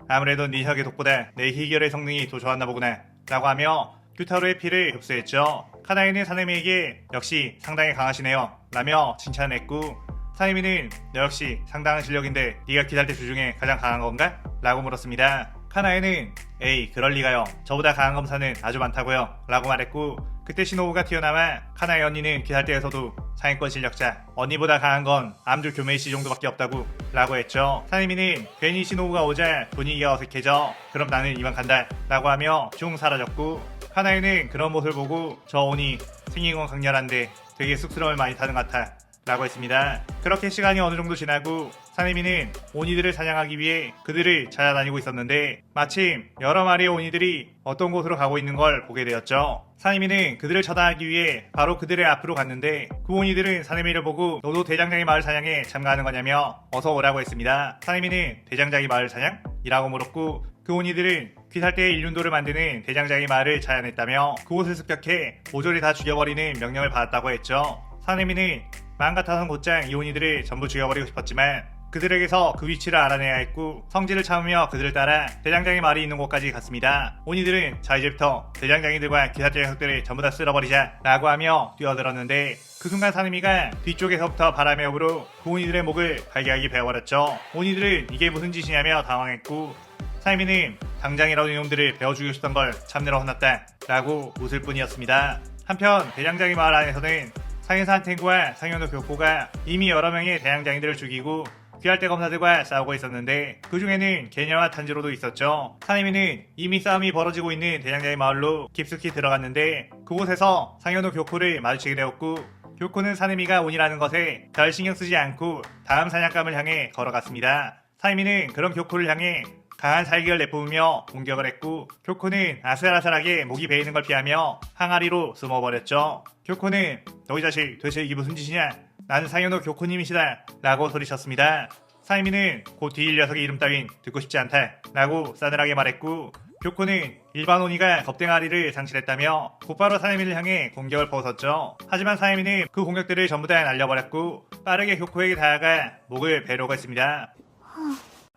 아무래도 네 혁의 독보다 내 희결의 성능이 더 좋았나 보구나 라고 하며 규타로의 피를 흡수했죠. 카나이는 사내미에게 역시 상당히 강하시네요 라며 칭찬했고 사이미는 너 역시 상당한 실력인데 네가 기사대 중에 가장 강한 건가? 라고 물었습니다. 카나에는 에이 그럴 리가요. 저보다 강한 검사는 아주 많다고요. 라고 말했고 그때 시노부가 튀어나와 카나의 언니는 기사대에서도 상위권 실력자 언니보다 강한 건 암주 교메이씨 정도밖에 없다고 라고 했죠. 사이미는 괜히 시노부가 오자 분위기가 어색해져 그럼 나는 이만 간다 라고 하며 쭉 사라졌고 카나에는 그런 모습을 보고 저 오니 생긴 건 강렬한데 되게 쑥스러움을 많이 타는 것 같아 라고 했습니다. 그렇게 시간이 어느 정도 지나고 사내미는 오니들을 사냥하기 위해 그들을 찾아다니고 있었는데 마침 여러 마리의 오니들이 어떤 곳으로 가고 있는 걸 보게 되었죠. 사내미는 그들을 처단하기 위해 바로 그들의 앞으로 갔는데 그 오니들은 사내미를 보고 너도 대장장이 마을 사냥에 참가하는 거냐며 어서 오라고 했습니다. 사내미는 대장장이 마을 사냥? 이라고 물었고 그 오니들은 귀살대의 일륜도를 만드는 대장장이 마을을 찾아냈다며 그곳을 습격해 모조리 다 죽여버리는 명령을 받았다고 했죠. 사내미는 마음 같아선 곧장 이 오니들을 전부 죽여버리고 싶었지만 그들에게서 그 위치를 알아내야 했고 성질을 참으며 그들을 따라 대장장이 마을이 있는 곳까지 갔습니다. 오니들은 자 이제부터 대장장이들과 기사대 녀석들을 전부 다 쓸어버리자 라고 하며 뛰어들었는데 그 순간 사내미가 뒤쪽에서부터 바람의 호흡으로 그 오니들의 목을 갈기갈기 베어버렸죠. 오니들은 이게 무슨 짓이냐며 당황했고 사내미는 당장이라도 이놈들을 베어 죽이고 싶던 걸 참느라 혼났다 라고 웃을 뿐이었습니다. 한편 대장장이 마을 안에서는 상해사 한탱구와 상현호 교포가 이미 여러 명의 대장장이들을 죽이고 귀할대 검사들과 싸우고 있었는데 그 중에는 게냐와 탄지로도 있었죠. 사내미는 이미 싸움이 벌어지고 있는 대장장이 마을로 깊숙이 들어갔는데 그곳에서 상현호 교코를 마주치게 되었고 교코는 사내미가 온이라는 것에 별 신경 쓰지 않고 다음 사냥감을 향해 걸어갔습니다. 사내미는 그런 교코를 향해 강한 살기를 내뿜으며 공격을 했고 교코는 아슬아슬하게 목이 베이는 걸 피하며 항아리로 숨어버렸죠. 교코는 너 이 자식 도대체 이게 무슨 짓이냐? 나는 상현호 교코님이시다 라고 소리쳤습니다. 사이미는 곧 뒤일 녀석의 이름 따윈 듣고 싶지 않다 라고 싸늘하게 말했고 교코는 일반 오니가 겁댕아리를 상실했다며 곧바로 사이미를 향해 공격을 퍼붓었죠. 하지만 사이미는 그 공격들을 전부 다 날려버렸고 빠르게 교코에게 다가가 목을 베려고 했습니다.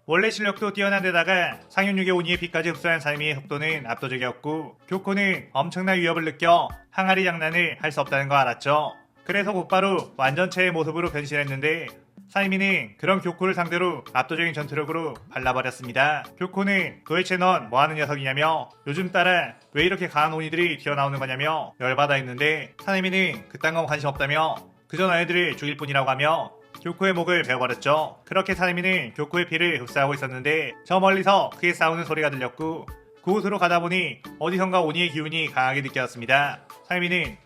원래 실력도 뛰어난 데다가 상윤육의 오니의 피까지 흡수한 사이미의 속도는 압도적이었고 교코는 엄청난 위협을 느껴 항아리 장난을 할 수 없다는 거 알았죠. 그래서 곧바로 완전체의 모습으로 변신했는데 사이미는 그런 교코를 상대로 압도적인 전투력으로 발라버렸습니다. 교코는 도대체 넌 뭐하는 녀석이냐며 요즘 따라 왜 이렇게 강한 오니들이 튀어나오는 거냐며 열받아 했는데 사이미는 그딴 건 관심 없다며 그저 너희들을 죽일 뿐이라고 하며 교코의 목을 베어버렸죠. 그렇게 사내미는 교코의 피를 흡수하고 있었는데 저 멀리서 크게 싸우는 소리가 들렸고 그곳으로 가다 보니 어디선가 오니의 기운이 강하게 느껴졌습니다. 사내미는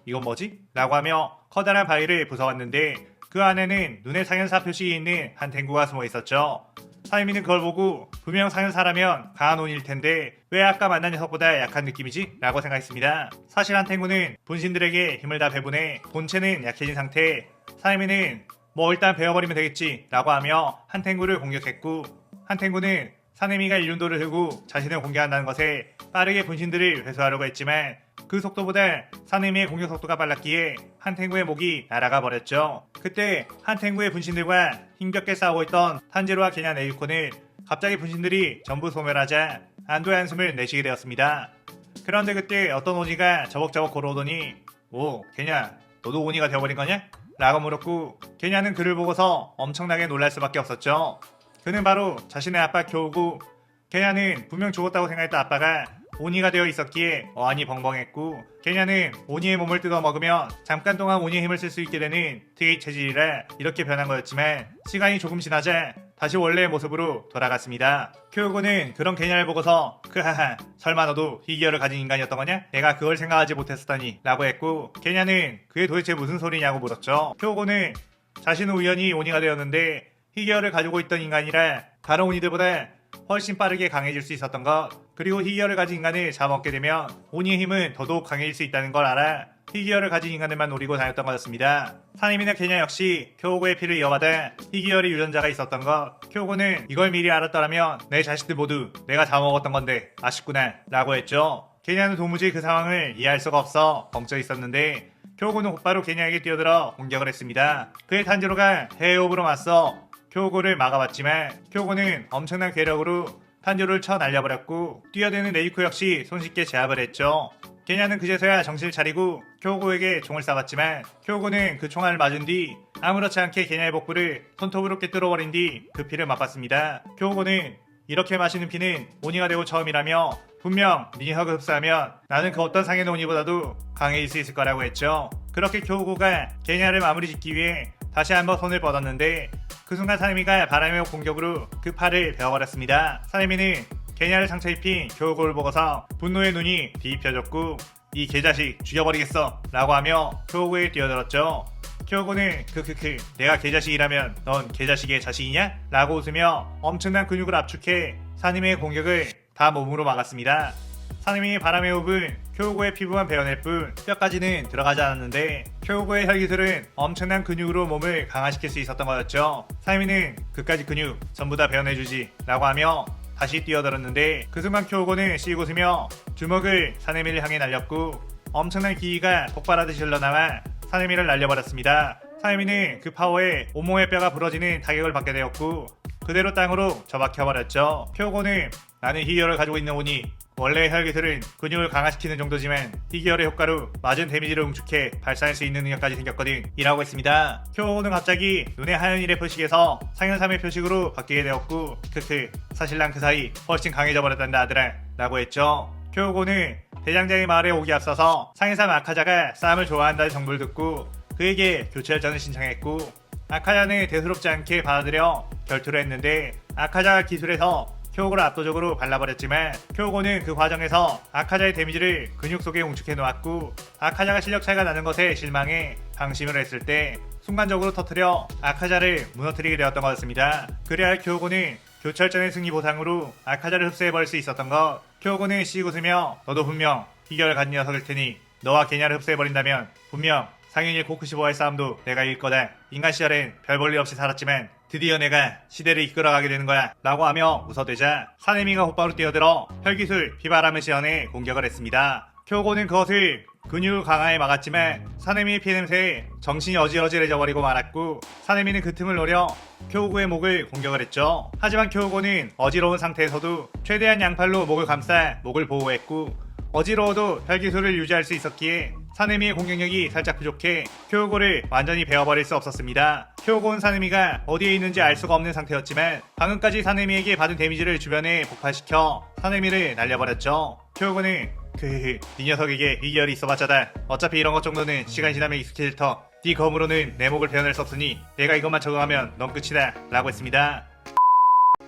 이건 뭐지? 라고 하며 커다란 바위를 부숴왔는데 그 안에는 눈에 상현사 표식이 있는 한 탱구가 숨어 있었죠. 사내미는 그걸 보고 분명 상현사라면 강한 오니일 텐데 왜 아까 만난 녀석보다 약한 느낌이지? 라고 생각했습니다. 사실 한 탱구는 분신들에게 힘을 다 배분해 본체는 약해진 상태에 사내미는 뭐 일단 베어버리면 되겠지 라고 하며 한 탱구를 공격했고 한 탱구는 사내미가 일륜도를 들고 자신을 공격한다는 것에 빠르게 분신들을 회수하려고 했지만 그 속도보다 사내미의 공격 속도가 빨랐기에 한 탱구의 목이 날아가 버렸죠. 그때 한 탱구의 분신들과 힘겹게 싸우고 있던 탄지로와 게냐 네유코는 갑자기 분신들이 전부 소멸하자 안도의 한숨을 내쉬게 되었습니다. 그런데 그때 어떤 오니가 저벅저벅 걸어오더니 오 게냐 너도 오니가 되어버린 거냐? 라고 물었고 게냐는 그를 보고서 엄청나게 놀랄 수밖에 없었죠. 그는 바로 자신의 아빠 교우고 게냐는 분명 죽었다고 생각했던 아빠가 오니가 되어 있었기에 어안이 벙벙했고 게냐는 오니의 몸을 뜯어먹으면 잠깐 동안 오니의 힘을 쓸 수 있게 되는 특이 체질이라 이렇게 변한 거였지만 시간이 조금 지나자 다시 원래의 모습으로 돌아갔습니다. 교우고는 그런 게냐를 보고서 크하하 설마 너도 희귀어를 가진 인간이었던 거냐? 내가 그걸 생각하지 못했었다니 라고 했고 게냐는 그게 도대체 무슨 소리냐고 물었죠. 교우고는 자신은 우연히 오니가 되었는데 희귀어를 가지고 있던 인간이라 다른 오니들보다 훨씬 빠르게 강해질 수 있었던 것 그리고 희귀어를 가진 인간을 잡아먹게 되면 오니의 힘은 더더욱 강해질 수 있다는 걸 알아 희귀어를 가진 인간들만 노리고 다녔던 거였습니다. 사내미나 게냐 역시 쿄고의 피를 이어받아 희귀어의 유전자가 있었던 것 쿄고는 이걸 미리 알았더라면 내 자식들 모두 내가 잡아먹었던 건데 아쉽구나 라고 했죠. 게냐는 도무지 그 상황을 이해할 수가 없어 벙쪄 있었는데 쿄고는 곧바로 게냐에게 뛰어들어 공격을 했습니다. 그의 탄지로가 해외호흡으로 맞서 쿄고를 막아봤지만 쿄고는 엄청난 괴력으로 탄지로를 쳐 날려버렸고 뛰어드는 네이코 역시 손쉽게 제압을 했죠. 게냐는 그제서야 정신을 차리고 쿄고에게 총을 쏴봤지만 쿄고는 그 총알을 맞은 뒤 아무렇지 않게 게냐의 복부를 손톱으로 꿰뚫어버린 뒤 그 피를 맛봤습니다. 교우고는 이렇게 마시는 피는 오니가 되고 처음이라며 분명 니허가 흡수하면 나는 그 어떤 상의 오니보다도 강해질 수 있을 거라고 했죠. 그렇게 교우고가 게냐를 마무리 짓기 위해 다시 한번 손을 뻗었는데 그 순간 사내미가 바람의 공격으로 그 팔을 베어버렸습니다. 사내미는 게냐를 상처 입힌 교우고를 보고서 분노의 눈이 뒤집혀졌고 이 개자식 죽여버리겠어 라고 하며 교우고에 뛰어들었죠. 교우고는 크크크 내가 개자식이라면 넌 개자식의 자식이냐? 라고 웃으며 엄청난 근육을 압축해 사내미의 공격을 다 몸으로 막았습니다. 사내미의 바람의 호흡은 교우고의 피부만 베어낼 뿐 뼈까지는 들어가지 않았는데 교우고의 혈기술은 엄청난 근육으로 몸을 강화시킬 수 있었던 거였죠. 사내미는 그까지 근육 전부 다 베어내주지 라고 하며 다시 뛰어들었는데 그 순간 교우고는 씩 웃으며 주먹을 사내미를 향해 날렸고 엄청난 기기가 폭발하듯이 흘러나와 사내미를 날려버렸습니다. 사내미는 그 파워에 온몸의 뼈가 부러지는 타격을 받게 되었고 그대로 땅으로 처박혀버렸죠. 교우고는 나는 희귀혈을 가지고 있는 오니 원래의 혈기술은 근육을 강화시키는 정도지만 희귀혈의 효과로 맞은 데미지를 응축해 발사할 수 있는 능력까지 생겼거든 이라고 했습니다. 교우고는 갑자기 눈에 하얀 일의 표식에서 상현삼의 표식으로 바뀌게 되었고 크크 사실 난 그 사이 훨씬 강해져 버렸단다 아들아 라고 했죠. 교우고는 대장장의 마을에 오기 앞서서 상해삼 아카자가 싸움을 좋아한다는 정보를 듣고 그에게 교체혈전을 신청했고 아카자는 대수롭지 않게 받아들여 결투를 했는데 아카자가 기술에서 교우고를 압도적으로 발라버렸지만 교우고는 그 과정에서 아카자의 데미지를 근육 속에 응축해 놓았고 아카자가 실력 차이가 나는 것에 실망해 방심을 했을 때 순간적으로 터뜨려 아카자를 무너뜨리게 되었던 것이었습니다. 그래야 교우고는 교철전의 승리 보상으로 아카자를 흡수해버릴 수 있었던 것. 교우고는 씩 웃으며 너도 분명 희결을 가진 녀석일 테니 너와 게냐를 흡수해버린다면 분명 상윤일 코쿠시보와의 싸움도 내가 이길 거다. 인간 시절엔 별 볼 일 없이 살았지만 드디어 내가 시대를 이끌어가게 되는 거야 라고 하며 웃어대자 사내미가 곧바로 뛰어들어 혈기술 피바람을 시연해 공격을 했습니다. 교우고는 그것을 근육 강화에 막았지만 사내미의 피냄새에 정신이 어지러지해져 버리고 말았고 사내미는 그 틈을 노려 교우고의 목을 공격을 했죠. 하지만 교우고는 어지러운 상태에서도 최대한 양팔로 목을 감싸 목을 보호했고 어지러워도 혈기술을 유지할 수 있었기에 사내미의 공격력이 살짝 부족해 교우고를 완전히 베어버릴 수 없었습니다. 교우고는 사내미가 어디에 있는지 알 수가 없는 상태였지만 방금까지 사내미에게 받은 데미지를 주변에 폭발시켜 사내미를 날려버렸죠. 교우고는 네 녀석에게 이결이 있어봤자다. 어차피 이런 것 정도는 시간 지나면 익숙해질 터. 네 검으로는 내 목을 베어낼 수 없으니 내가 이것만 적응하면 넌 끝이다 라고 했습니다.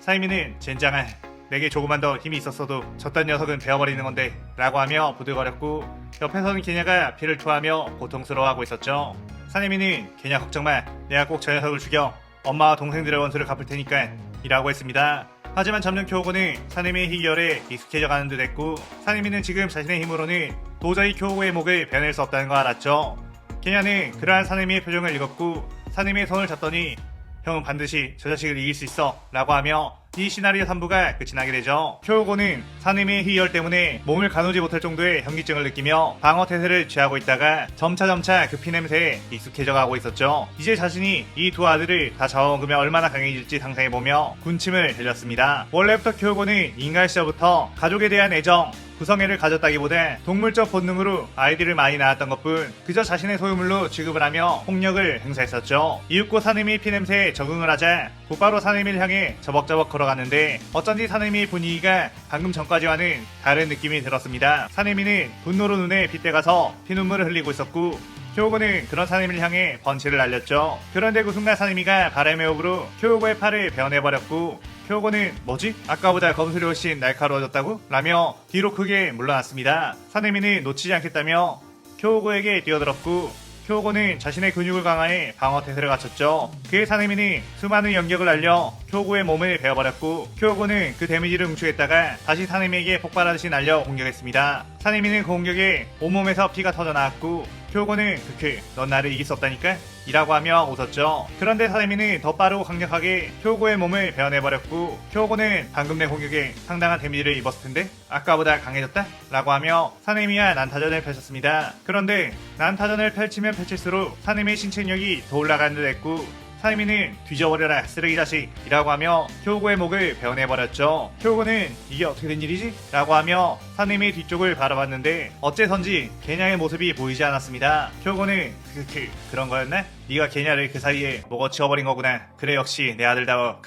사내미는 젠장아 내게 조금만 더 힘이 있었어도 저딴 녀석은 베어버리는 건데 라고 하며 부들거렸고 옆에서는 게냐가 피를 토하며 고통스러워하고 있었죠. 사내미는 게냐 걱정마 내가 꼭 저 녀석을 죽여 엄마와 동생들의 원수를 갚을 테니까 이라고 했습니다. 하지만 점점 교우고는 사내미의 희결에 익숙해져 가는 듯 했고 사내미는 지금 자신의 힘으로는 도저히 교우고의 목을 베어낼 수 없다는 걸 알았죠. 게냐는 그러한 사내미의 표정을 읽었고 사내미의 손을 잡더니 형은 반드시 저 자식을 이길 수 있어 라고 하며 이 시나리오 3부가 끝이 나게 되죠. 교우고는 사내미의 희열 때문에 몸을 가누지 못할 정도의 현기증을 느끼며 방어 태세를 취하고 있다가 점차 그 피냄새에 익숙해져 가고 있었죠. 이제 자신이 이 두 아들을 다 잡아먹으면 얼마나 강해질지 상상해보며 군침을 흘렸습니다. 원래부터 교우고는 인간 시절부터 가족에 대한 애정, 구성애를 가졌다기보다 동물적 본능으로 아이들을 많이 낳았던 것뿐 그저 자신의 소유물로 취급을 하며 폭력을 행사했었죠. 이윽고 사내미의 피냄새에 적응을 하자 곧바로 사내미를 향해 저벅저벅 걸어갔는데 어쩐지 사내미의 분위기가 방금 전까지와는 다른 느낌이 들었습니다. 사내미는 분노로 눈에 빗대가서 피눈물을 흘리고 있었고 교우고는 그런 사내미를 향해 펀치를 날렸죠. 그런데 그 순간 사내미가 바람의 호흡으로 교우고의 팔을 베어내버렸고 교우고는 뭐지? 아까보다 검술이 훨씬 날카로워졌다고? 라며 뒤로 크게 물러났습니다. 사내미는 놓치지 않겠다며 교우고에게 뛰어들었고 교우고는 자신의 근육을 강화해 방어 태세를 갖췄죠. 그의 사내미는 수많은 연격을 날려 교우고의 몸을 베어버렸고 교우고는 그 데미지를 응축했다가 다시 사내미에게 폭발하듯이 날려 공격했습니다. 사내미는 그 공격에 온몸에서 피가 터져나왔고 교우고는 넌 나를 이길 수 없다니까? 이라고 하며 웃었죠. 그런데 사내미는 더 빠르고 강력하게 교우고의 몸을 베어내버렸고 교우고는 방금 내 공격에 상당한 데미지를 입었을 텐데 아까보다 강해졌다? 라고 하며 사내미와 난타전을 펼쳤습니다. 그런데 난타전을 펼치면 펼칠수록 사내미의 신체력이 더 올라가는 듯 했고 사이미는 뒤져버려라 쓰레기 자식이라고 하며 효고의 목을 베어내버렸죠. 효고는 이게 어떻게 된 일이지? 라고 하며 사내미의 뒤쪽을 바라봤는데 어째선지 개냐의 모습이 보이지 않았습니다. 효고는 그런 거였나? 네가 개냐를 그 사이에 먹어치워버린 거구나. 그래 역시 내 아들다워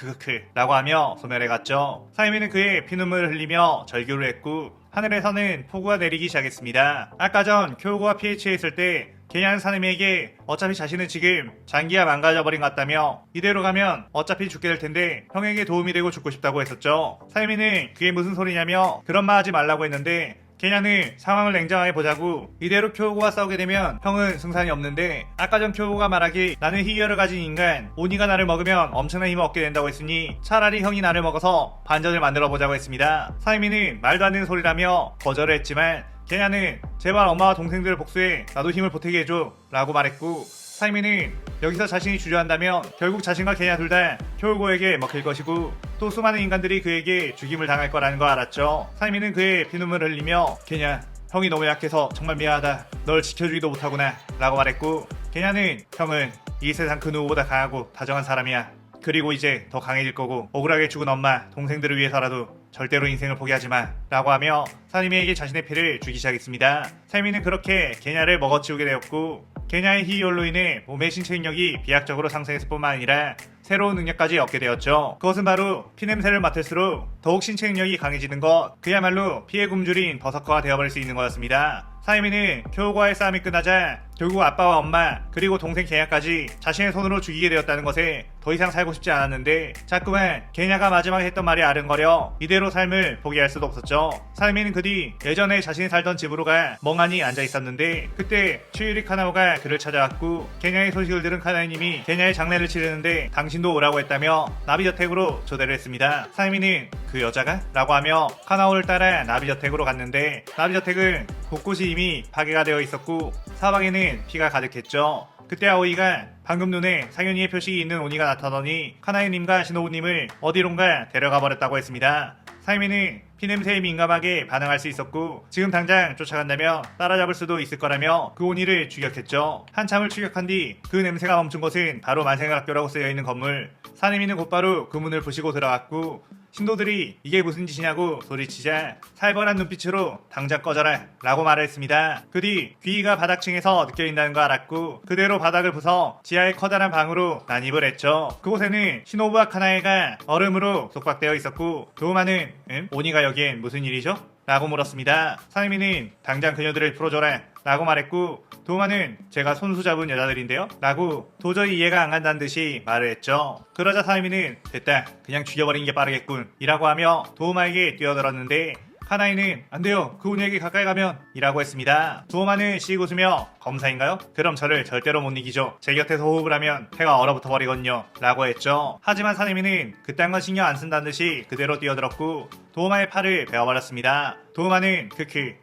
라고 하며 소멸해갔죠. 사이미는 그의 피눈물을 흘리며 절규를 했고 하늘에서는 폭우가 내리기 시작했습니다. 아까 전 교우가 피에 취했을 때 개냐는 사내미에게 어차피 자신은 지금 장기가 망가져버린 것 같다며 이대로 가면 어차피 죽게 될 텐데 형에게 도움이 되고 죽고 싶다고 했었죠. 사내미는 그게 무슨 소리냐며 그런 말 하지 말라고 했는데 개냐는 상황을 냉정하게 보자고 이대로 쿄고와 싸우게 되면 형은 승산이 없는데 아까 전 쿄고가 말하길 나는 희열을 가진 인간 오니가 나를 먹으면 엄청난 힘을 얻게 된다고 했으니 차라리 형이 나를 먹어서 반전을 만들어 보자고 했습니다. 사이미는 말도 안 되는 소리라며 거절을 했지만 개냐는 제발 엄마와 동생들을 복수해 나도 힘을 보태게 해줘 라고 말했고 사이미는 여기서 자신이 주저한다면 결국 자신과 개냐 둘 다 쿄고에게 먹힐 것이고 또 수많은 인간들이 그에게 죽임을 당할 거라는 걸 알았죠. 사이미는 그의 피눈물을 흘리며 개냐 형이 너무 약해서 정말 미안하다. 널 지켜주기도 못하구나 라고 말했고 개냐는 형은 이 세상 그 누구보다 강하고 다정한 사람이야. 그리고 이제 더 강해질 거고 억울하게 죽은 엄마 동생들을 위해서라도 절대로 인생을 포기하지마 라고 하며 사이미에게 자신의 피를 주기 시작했습니다. 사이미는 그렇게 개냐를 먹어치우게 되었고 개냐의 희열로 인해 몸의 신체 능력이 비약적으로 상승했을 뿐만 아니라 새로운 능력까지 얻게 되었죠. 그것은 바로 피냄새를 맡을수록 더욱 신체 능력이 강해지는 것, 그야말로 피의 굶주린 버서커가 되어버릴 수 있는 거였습니다. 사이미는 쿄고와의 싸움이 끝나자 결국 아빠와 엄마 그리고 동생 개냐까지 자신의 손으로 죽이게 되었다는 것에 더 이상 살고 싶지 않았는데 자꾸만 개냐가 마지막에 했던 말이 아른거려 이대로 삶을 포기할 수도 없었죠. 사이미는 그 뒤 예전에 자신이 살던 집으로 가 멍하니 앉아있었는데 그때 추유리 카나오가 그를 찾아왔고 개냐의 소식을 들은 카나이님이 개냐의 장례를 치르는데 당신도 오라고 했다며 나비저택으로 초대를 했습니다. 사이미는 그 여자가? 라고 하며 카나오를 따라 나비저택으로 갔는데 나비저택은 곳곳이 이미 파괴가 되어 있었고 사방에는 피가 가득했죠. 그때 아오이가 방금 눈에 상현이의 표식이 있는 오니가 나타나더니 카나이님과 시노부님을 어디론가 데려가 버렸다고 했습니다. 사이미는 피냄새에 민감하게 반응할 수 있었고 지금 당장 쫓아간다며 따라잡을 수도 있을 거라며 그 오니를 추격했죠. 한참을 추격한 뒤 그 냄새가 멈춘 곳은 바로 만생학교라고 쓰여있는 건물. 사내미는 곧바로 그 문을 부시고 들어갔고 신도들이 이게 무슨 짓이냐고 소리치자 살벌한 눈빛으로 당장 꺼져라 라고 말했습니다. 그 뒤 귀가 바닥층에서 느껴진다는 거 알았고 그대로 바닥을 부숴 지하의 커다란 방으로 난입을 했죠. 그곳에는 시노부와 카나에가 얼음으로 속박되어 있었고 도우마는 오니가 여기엔 무슨 일이죠? 라고 물었습니다. 사이미는 당장 그녀들을 풀어줘라 라고 말했고 도우마는 제가 손수 잡은 여자들인데요? 라고 도저히 이해가 안 간다는 듯이 말을 했죠. 그러자 사이미는 됐다 그냥 죽여버리는 게 빠르겠군 이라고 하며 도우마에게 뛰어들었는데 카나이는 안 돼요 그 오니에게 가까이 가면 이라고 했습니다. 도우마는 씩 웃으며 검사인가요? 그럼 저를 절대로 못 이기죠. 제 곁에서 호흡을 하면 폐가 얼어붙어 버리거든요 라고 했죠. 하지만 사내미는 그딴 건 신경 안 쓴다는 듯이 그대로 뛰어들었고 도우마의 팔을 베어버렸습니다. 도우마는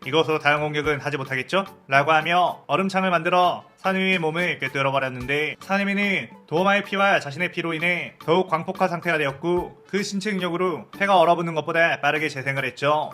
이것으로 다음 공격은 하지 못하겠죠? 라고 하며 얼음창을 만들어 사내미의 몸을 꿰뚫어 버렸는데 사내미는 도우마의 피와 자신의 피로 인해 더욱 광폭한 상태가 되었고 그 신체 능력으로 폐가 얼어붙는 것보다 빠르게 재생을 했죠.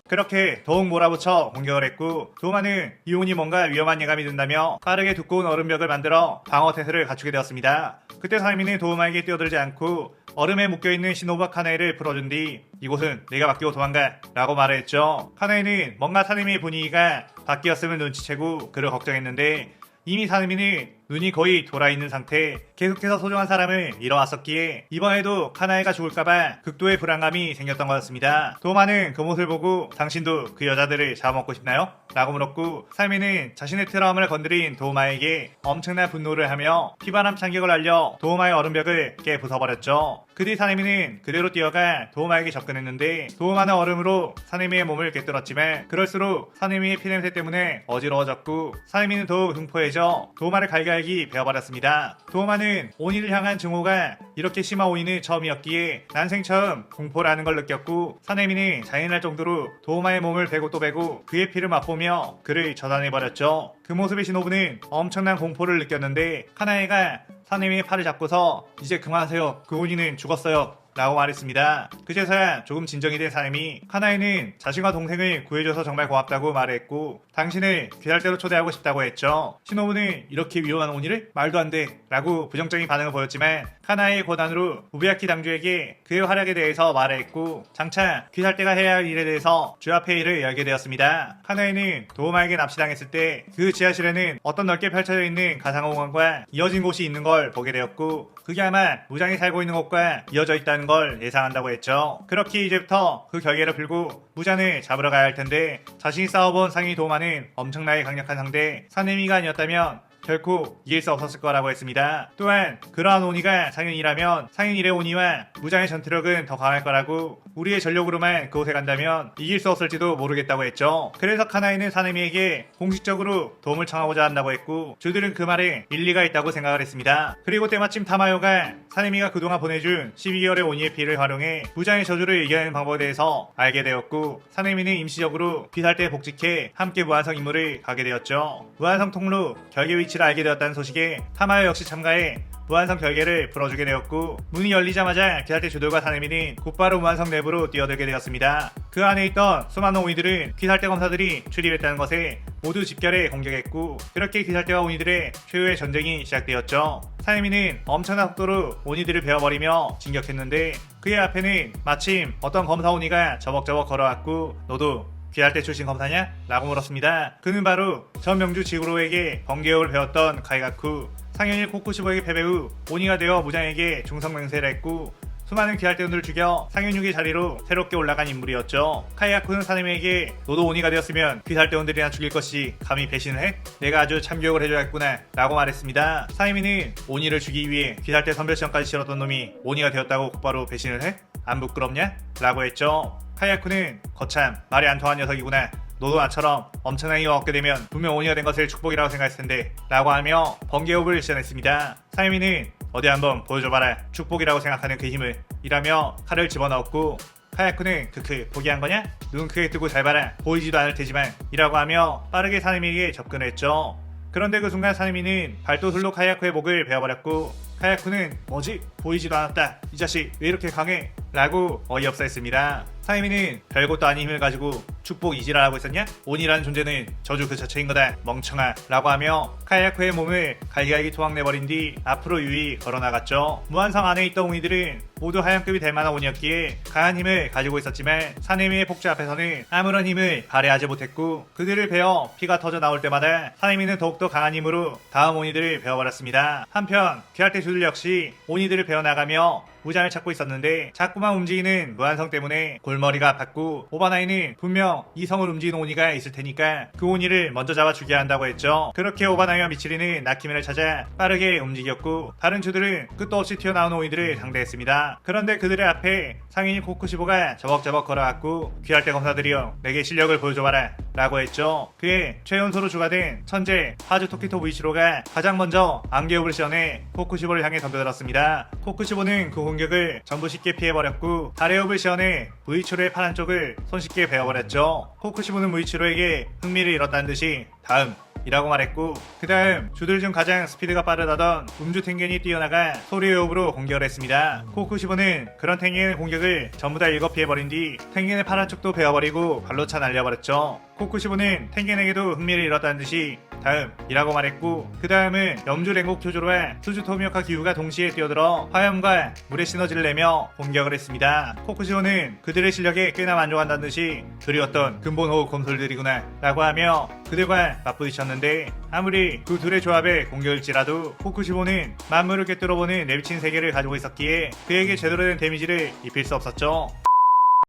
그렇게 더욱 몰아붙여 공격을 했고 도우마는 이온이 뭔가 위험한 예감이 든다며 빠르게 두꺼운 얼음벽을 만들어 방어 태세를 갖추게 되었습니다. 그때 사이미는 도우마에게 뛰어들지 않고 얼음에 묶여있는 시노부와 카나이를 풀어준 뒤 이곳은 내가 맡기고 도망가 라고 말을 했죠. 카나이는 뭔가 사내미의 분위기가 바뀌었음을 눈치채고 그를 걱정했는데 이미 사내미는 눈이 거의 돌아있는 상태 계속해서 소중한 사람을 잃어왔었기에 이번에도 카나이가 죽을까봐 극도의 불안감이 생겼던 거였습니다. 도우마는 그 모습을 보고 당신도 그 여자들을 잡아먹고 싶나요? 라고 물었고 사이미는 자신의 트라우마를 건드린 도우마에게 엄청난 분노를 하며 피바람 참격을 날려 도우마의 얼음벽을 깨 부숴버렸죠. 그 뒤 사내미는 그대로 뛰어가 도우마에게 접근했는데 도우마는 얼음으로 사내미의 몸을 꿰뚫었지만 그럴수록 사내미의 피냄새 때문에 어지러워졌고 사내미는 더욱 흉포해져 도우마를 갈갈기 베어버렸습니다. 도우마는 오니를 향한 증오가 이렇게 심한 오니는 처음이었기에 난생 처음 공포라는 걸 느꼈고 사내미는 잔인할 정도로 도우마의 몸을 베고 또 베고 그의 피를 맛보며 그를 처단해버렸죠. 그 모습의 시노부는 엄청난 공포를 느꼈는데 카나에가 사내미의 팔을 잡고서 이제 그만하세요. 그 오니는 죽었어요 라고 말했습니다. 그제서야 조금 진정이 된 사람이 카나이는 자신과 동생을 구해줘서 정말 고맙다고 말했고 당신을 귀살대로 초대하고 싶다고 했죠. 시노부는 이렇게 위험한 오니를 말도 안 돼 라고 부정적인 반응을 보였지만 카나이의 고난으로 우비야키 당주에게 그의 활약에 대해서 말했고 장차 귀살대가 해야 할 일에 대해서 주합회의를 열게 되었습니다. 카나이는 도우마에게 납치당했을 때 그 지하실에는 어떤 넓게 펼쳐져 있는 가상공간과 이어진 곳이 있는 걸 보게 되었고 그게 아마 무장이 살고 있는 곳과 이어져 있다는 걸 예상한다고 했죠. 그렇게 이제부터 그 결계를 풀고 무장을 잡으러 가야 할 텐데 자신이 싸워본 상위 도우마는 엄청나게 강력한 상대 사네미가 아니었다면 결코 이길 수 없었을 거라고 했습니다. 또한 그러한 오니가 상윤이라면 상윤일의 오니와 무장의 전투력은 더 강할 거라고 우리의 전력으로만 그곳에 간다면 이길 수 없을지도 모르겠다고 했죠. 그래서 카나이는 사네미에게 공식적으로 도움을 청하고자 한다고 했고 주들은 그 말에 일리가 있다고 생각을 했습니다. 그리고 때마침 타마요가 사네미가 그동안 보내준 12개월의 오니의 피를 활용해 무장의 저주를 이겨내는 방법에 대해서 알게 되었고 사네미는 임시적으로 비살대에 복직해 함께 무한성 임무를 가게 되었죠. 무한성 통로 결계 위치를 알게 되었다는 소식에 타마요 역시 참가해 무한성 결계를 풀어주게 되었고 문이 열리자마자 기사대 주들과 사네미는 곧바로 무한성 내부로 뛰어들게 되었습니다. 그 안에 있던 수많은 오니들은 귀살대 검사들이 출입했다는 것에 모두 집결해 공격했고 그렇게 귀살대와 오니들의 최후의 전쟁이 시작되었죠. 사네미는 엄청난 속도로 오니들을 베어버리며 진격했는데 그의 앞에는 마침 어떤 검사 오니가 저벅저벅 걸어왔고 너도 귀살대 출신 검사냐? 라고 물었습니다. 그는 바로 전 명주 지구로에게 번개업을 배웠던 카이가쿠 상현일 코쿠시보에게 패배 후 오니가 되어 무장에게 중성맹세를 했고 수많은 귀살대원들을 죽여 상현육의 자리로 새롭게 올라간 인물이었죠. 카이가쿠는 사네미에게 너도 오니가 되었으면 귀살대원들이나 죽일 것이 감히 배신을 해? 내가 아주 참교육을 해줘야겠구나 라고 말했습니다. 사네미는 오니를 죽이기 위해 귀살대 선별시험까지 치렀던 놈이 오니가 되었다고 곧바로 배신을 해? 안 부끄럽냐? 라고 했죠. 카이가쿠는 거참 말이 안 통한 녀석이구나. 너도 나처럼 엄청난 힘을 얻게 되면 분명 오니가 된 것을 축복이라고 생각했을 텐데 라고 하며 번개호흡을 시전했습니다. 사이미는 어디 한번 보여줘봐라 축복이라고 생각하는 그 힘을 이라며 칼을 집어넣었고 카이가쿠는 크크 포기한 거냐? 눈 크게 뜨고 잘 봐라 보이지도 않을 테지만 이라고 하며 빠르게 사네미에게 접근했죠. 그런데 그 순간 사네미는 발도술로 카이가쿠의 목을 베어버렸고 카이가쿠는 뭐지? 보이지도 않았다. 이 자식 왜 이렇게 강해? 라고 어이없어 했습니다. 사이미는 별것도 아닌 힘을 가지고 축복 이지랄 하고 있었냐? 온이라는 존재는 저주 그 자체인 거다 멍청아 라고 하며 카이가쿠의 몸을 갈기갈기 토막내버린 뒤 앞으로 유유히 걸어나갔죠. 무한성 안에 있던 오니들은 모두 하얀급이 될 만한 오니였기에 강한 힘을 가지고 있었지만 사네미의 폭주 앞에서는 아무런 힘을 발휘하지 못했고 그들을 베어 피가 터져 나올 때마다 사네미는 더욱더 강한 힘으로 다음 오니들을 베어버렸습니다. 한편 귀할대 주들 역시 오니들을 베어나가며 무장을 찾고 있었는데 자꾸만 움직이는 무한성 때문에 골머리가 아팠고 오바나이는 분명 이 성을 움직이는 오니가 있을 테니까 그 오니를 먼저 잡아 죽여야 한다고 했죠. 그렇게 오바나이와 미치리는 나키미를 찾아 빠르게 움직였고 다른 주들은 끝도 없이 튀어나오는 오니들을 상대했습니다. 그런데 그들의 앞에 상인인 코쿠시보가 저벅저벅 걸어왔고 귀할대 검사들이여 내게 실력을 보여줘봐라 라고 했죠. 그의 최연소로 추가된 천재 하즈 토키토 무이치로가 가장 먼저 안개호흡을 시전해 코쿠시보를 향해 덤벼들었습니다. 코쿠시보는 그 공격을 전부 쉽게 피해버렸고 다레호흡을 시전해 무이치로의 파란 쪽을 손쉽게 베어버렸죠. 코쿠시보는 무이치로에게 흥미를 잃었다는 듯이 다음 이라고 말했고 그 다음 주들 중 가장 스피드가 빠르다던 음주 탱겐이 뛰어나가 소리의 호흡으로 공격을 했습니다. 코쿠시보는 그런 탱겐의 공격을 전부 다 읽어 피해버린 뒤 탱겐의 파란 쪽도 베어버리고 발로 차 날려버렸죠. 코쿠시보는 탱겐에게도 흥미를 잃었다는 듯이 다음 이라고 말했고 그 다음은 염주 랭곡 교조로와 수주 토미오카 기후가 동시에 뛰어들어 화염과 물의 시너지를 내며 공격을 했습니다. 코쿠시보는 그들의 실력에 꽤나 만족한다는 듯이 그리 어떤 근본호흡 검솔들이구나 라고 하며 그들과 맞부딪혔는데 아무리 그 둘의 조합의 공격일지라도 코쿠시보는 만물을 꿰뚫어보는 내비친 세계를 가지고 있었기에 그에게 제대로 된 데미지를 입힐 수 없었죠.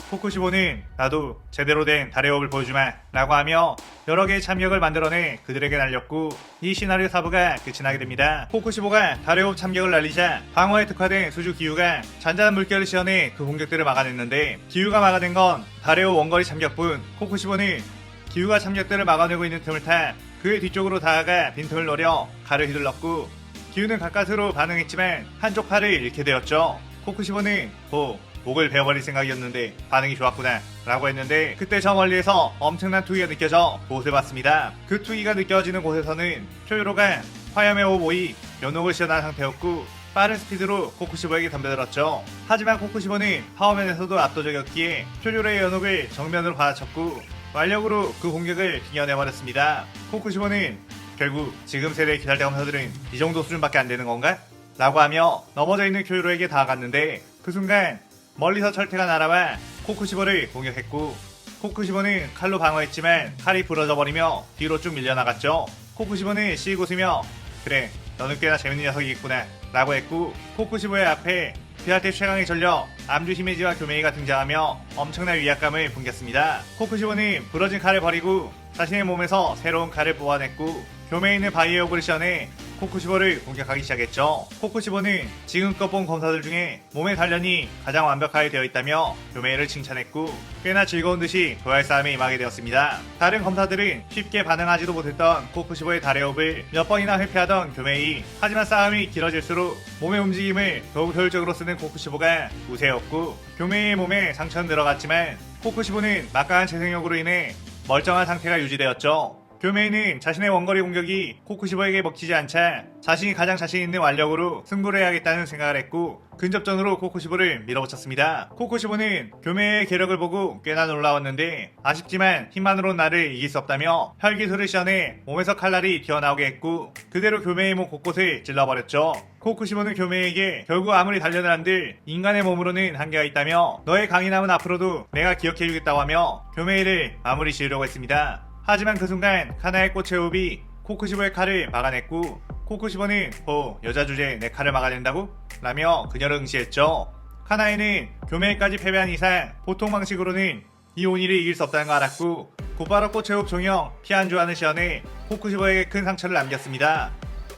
코쿠시보는 나도 제대로 된 달의 호흡을 보여주마 라고 하며 여러 개의 참격을 만들어내 그들에게 날렸고 이 시나리오 4부가 끝이 나게 됩니다. 코쿠시보가 달의 호흡 참격을 날리자 방어에 특화된 수주 기후가 잔잔한 물결을 시연해 그 공격들을 막아냈는데 기후가 막아낸 건 달의 호흡 원거리 참격뿐 코쿠시보는 기후가 참격들을 막아내고 있는 틈을 타 그의 뒤쪽으로 다가가 빈틈을 노려 칼을 휘둘렀고 기후는 가까스로 반응했지만 한쪽 팔을 잃게 되었죠. 코쿠시보는 목을 베어버릴 생각이었는데 반응이 좋았구나 라고 했는데 그때 저 멀리에서 엄청난 투기가 느껴져 그곳을 봤습니다. 그 투기가 느껴지는 곳에서는 초요로가 화염의 호흡 오이 연옥을 시연한 상태였고 빠른 스피드로 코쿠시보에게 덤벼들었죠. 하지만 코쿠시보는 파워면에서도 압도적이었기에 쿄조로의 연옥을 정면으로 받아쳤고 완력으로 그 공격을 이겨내버렸습니다. 코쿠시보는 결국 지금 세대의 기살대 검사들은 이 정도 수준밖에 안 되는 건가? 라고 하며 넘어져 있는 쿄조로에게 다가갔는데 그 순간 멀리서 철퇴가 날아와 코쿠시보를 공격했고 코쿠시보는 칼로 방어했지만 칼이 부러져 버리며 뒤로 쭉 밀려나갔죠. 코쿠시보는 씩 웃으며 그래 너는 꽤나 재밌는 녀석이겠구나 라고 했고 코쿠시보의 앞에 피아테 최강의 전력 암주 히메지와 교메이가 등장하며 엄청난 위압감을 풍겼습니다. 코쿠시보는 부러진 칼을 버리고 자신의 몸에서 새로운 칼을 뽑아냈고 교메이는 바이오 오브리션에 코쿠시보를 공격하기 시작했죠. 코쿠시보는 지금껏 본 검사들 중에 몸의 단련이 가장 완벽하게 되어 있다며 교메이를 칭찬했고 꽤나 즐거운 듯이 도할 싸움에 임하게 되었습니다. 다른 검사들은 쉽게 반응하지도 못했던 코쿠시보의 다레옵을 몇 번이나 회피하던 교메이. 하지만 싸움이 길어질수록 몸의 움직임을 더욱 효율적으로 쓰는 코쿠시보가 우세였고 교메이의 몸에 상처는 들어갔지만 코쿠시보는 막강한 재생력으로 인해 멀쩡한 상태가 유지되었죠. 교메이는 자신의 원거리 공격이 코쿠시보에게 먹히지 않자 자신이 가장 자신 있는 완력으로 승부를 해야겠다는 생각을 했고 근접전으로 코쿠시보를 밀어붙였습니다. 코쿠시보는 교메이의 계력을 보고 꽤나 놀라웠는데 아쉽지만 힘만으로 나를 이길 수 없다며 혈기술을 시연해 몸에서 칼날이 튀어나오게 했고 그대로 교메이 몸 곳곳을 찔러버렸죠. 코쿠시보는 교메이에게 결국 아무리 단련을 한들 인간의 몸으로는 한계가 있다며 너의 강인함은 앞으로도 내가 기억해주겠다고 하며 교메이를 마무리 지으려고 했습니다. 하지만 그 순간 카나의 꽃의 호흡이 코쿠시보의 칼을 막아냈고 코쿠시보는 여자 주제에 내 칼을 막아낸다고? 라며 그녀를 응시했죠. 카나에는 교메이까지 패배한 이상 보통 방식으로는 이 오니를 이길 수 없다는 걸 알았고 곧바로 꽃의 호흡 종영 피안주하는 시연에 코쿠시보에게 큰 상처를 남겼습니다.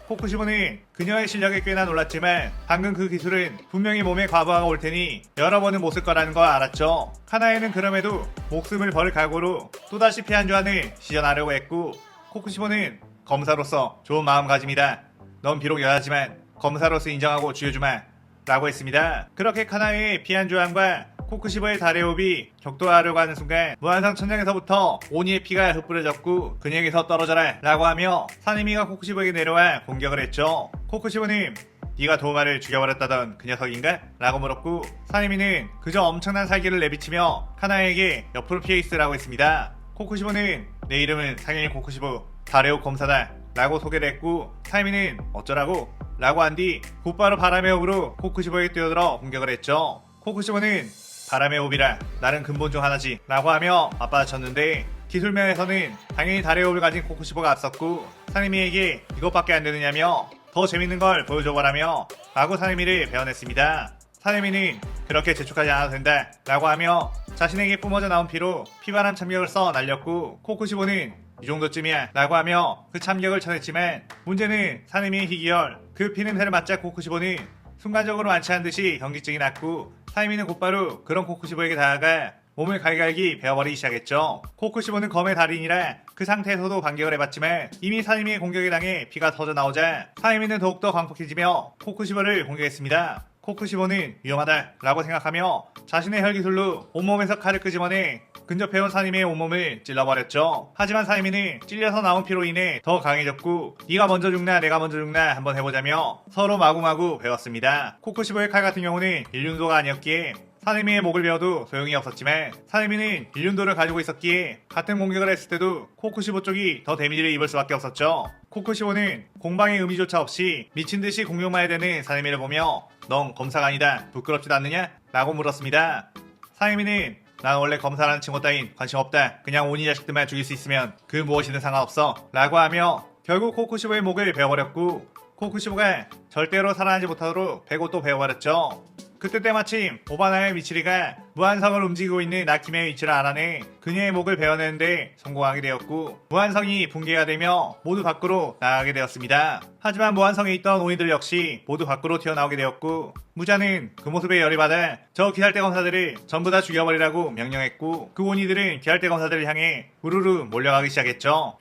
코쿠시보는 그녀의 실력에 꽤나 놀랐지만 방금 그 기술은 분명히 몸에 과부하가 올 테니 여러 번은 못 쓸 거라는 걸 알았죠. 카나에는 그럼에도 목숨을 버릴 각오로 또다시 피안주안을 시전하려고 했고 코쿠시보는 검사로서 좋은 마음가짐이다. 넌 비록 여자지만 검사로서 인정하고 죽여주마 라고 했습니다. 그렇게 카나에의 피안주안과 코쿠시보의 다레옵이 격돌하려고 하는 순간 무한성 천장에서부터 오니의 피가 흩뿌려졌고 그녀에게서 떨어져라 라고 하며 사네미가 코쿠시보에게 내려와 공격을 했죠. 코쿠시보는 네가 도마를 죽여버렸다던 그 녀석인가? 라고 물었고 사네미는 그저 엄청난 살기를 내비치며 카나에게 옆으로 피해 있으라고 했습니다. 코쿠시보는 내 이름은 상현이 코쿠시보 다레옵 검사다 라고 소개를 했고 사네미는 어쩌라고? 라고 한 뒤 곧바로 바람의 호흡으로 코쿠시보에게 뛰어들어 공격을 했죠. 코쿠시보는 바람의 호흡이라 나는 근본 중 하나지 라고 하며 맞받아쳤는데 기술면에서는 당연히 달의 호흡을 가진 코쿠시보가 앞섰고 사네미에게 이것밖에 안 되느냐며 더 재밌는 걸 보여줘봐라며 라고 사네미를 배워냈습니다. 사네미는 그렇게 재촉하지 않아도 된다 라고 하며 자신에게 뿜어져 나온 피로 피바람 참격을 써 날렸고 코쿠시보는 이 정도쯤이야 라고 하며 그 참격을 쳐냈지만 문제는 사네미의 희귀혈 그 피는 해를 맞자 코쿠시보는 순간적으로 완치한 듯이 경직증이 났고 사네미는 곧바로 그런 코쿠시보에게 다가가 몸을 갈갈기 베어버리기 시작했죠. 코쿠시보는 검의 달인이라 그 상태에서도 반격을 해봤지만 이미 사네미의 공격에 당해 피가 터져 나오자 사네미는 더욱더 광폭해지며 코쿠시보를 공격했습니다. 코쿠시보는 위험하다 라고 생각하며 자신의 혈기술로 온몸에서 칼을 끄집어내 근접해온 사네미의 온몸을 찔러버렸죠. 하지만 사네미는 찔려서 나온 피로 인해 더 강해졌고 네가 먼저 죽나 내가 먼저 죽나 한번 해보자며 서로 마구마구 베었습니다. 코쿠시보의 칼 같은 경우는 일륜도가 아니었기에 사네미의 목을 베어도 소용이 없었지만 사네미는 일륜도를 가지고 있었기에 같은 공격을 했을 때도 코쿠시보 쪽이 더 데미지를 입을 수밖에 없었죠. 코쿠시보는 공방의 의미조차 없이 미친듯이 공격만 해대는 사네미를 보며 넌 검사가 아니다 부끄럽지도 않느냐? 라고 물었습니다. 사네미는 난 원래 검사라는 칭호 따윈 관심 없다. 그냥 오니 자식들만 죽일 수 있으면 그 무엇이든 상관없어 라고 하며 결국 코쿠시보의 목을 베어버렸고 코쿠시보가 절대로 살아나지 못하도록 베고 또 베어버렸죠. 그때 때마침 오바나의 미치리가 무한성을 움직이고 있는 나키메의 위치를 알아내 그녀의 목을 베어내는데 성공하게 되었고 무한성이 붕괴가 되며 모두 밖으로 나가게 되었습니다. 하지만 무한성에 있던 오니들 역시 모두 밖으로 튀어나오게 되었고 무자는 그 모습에 열이 받아 저 기살대 검사들을 전부 다 죽여버리라고 명령했고 그 오니들은 기살대 검사들을 향해 우르르 몰려가기 시작했죠.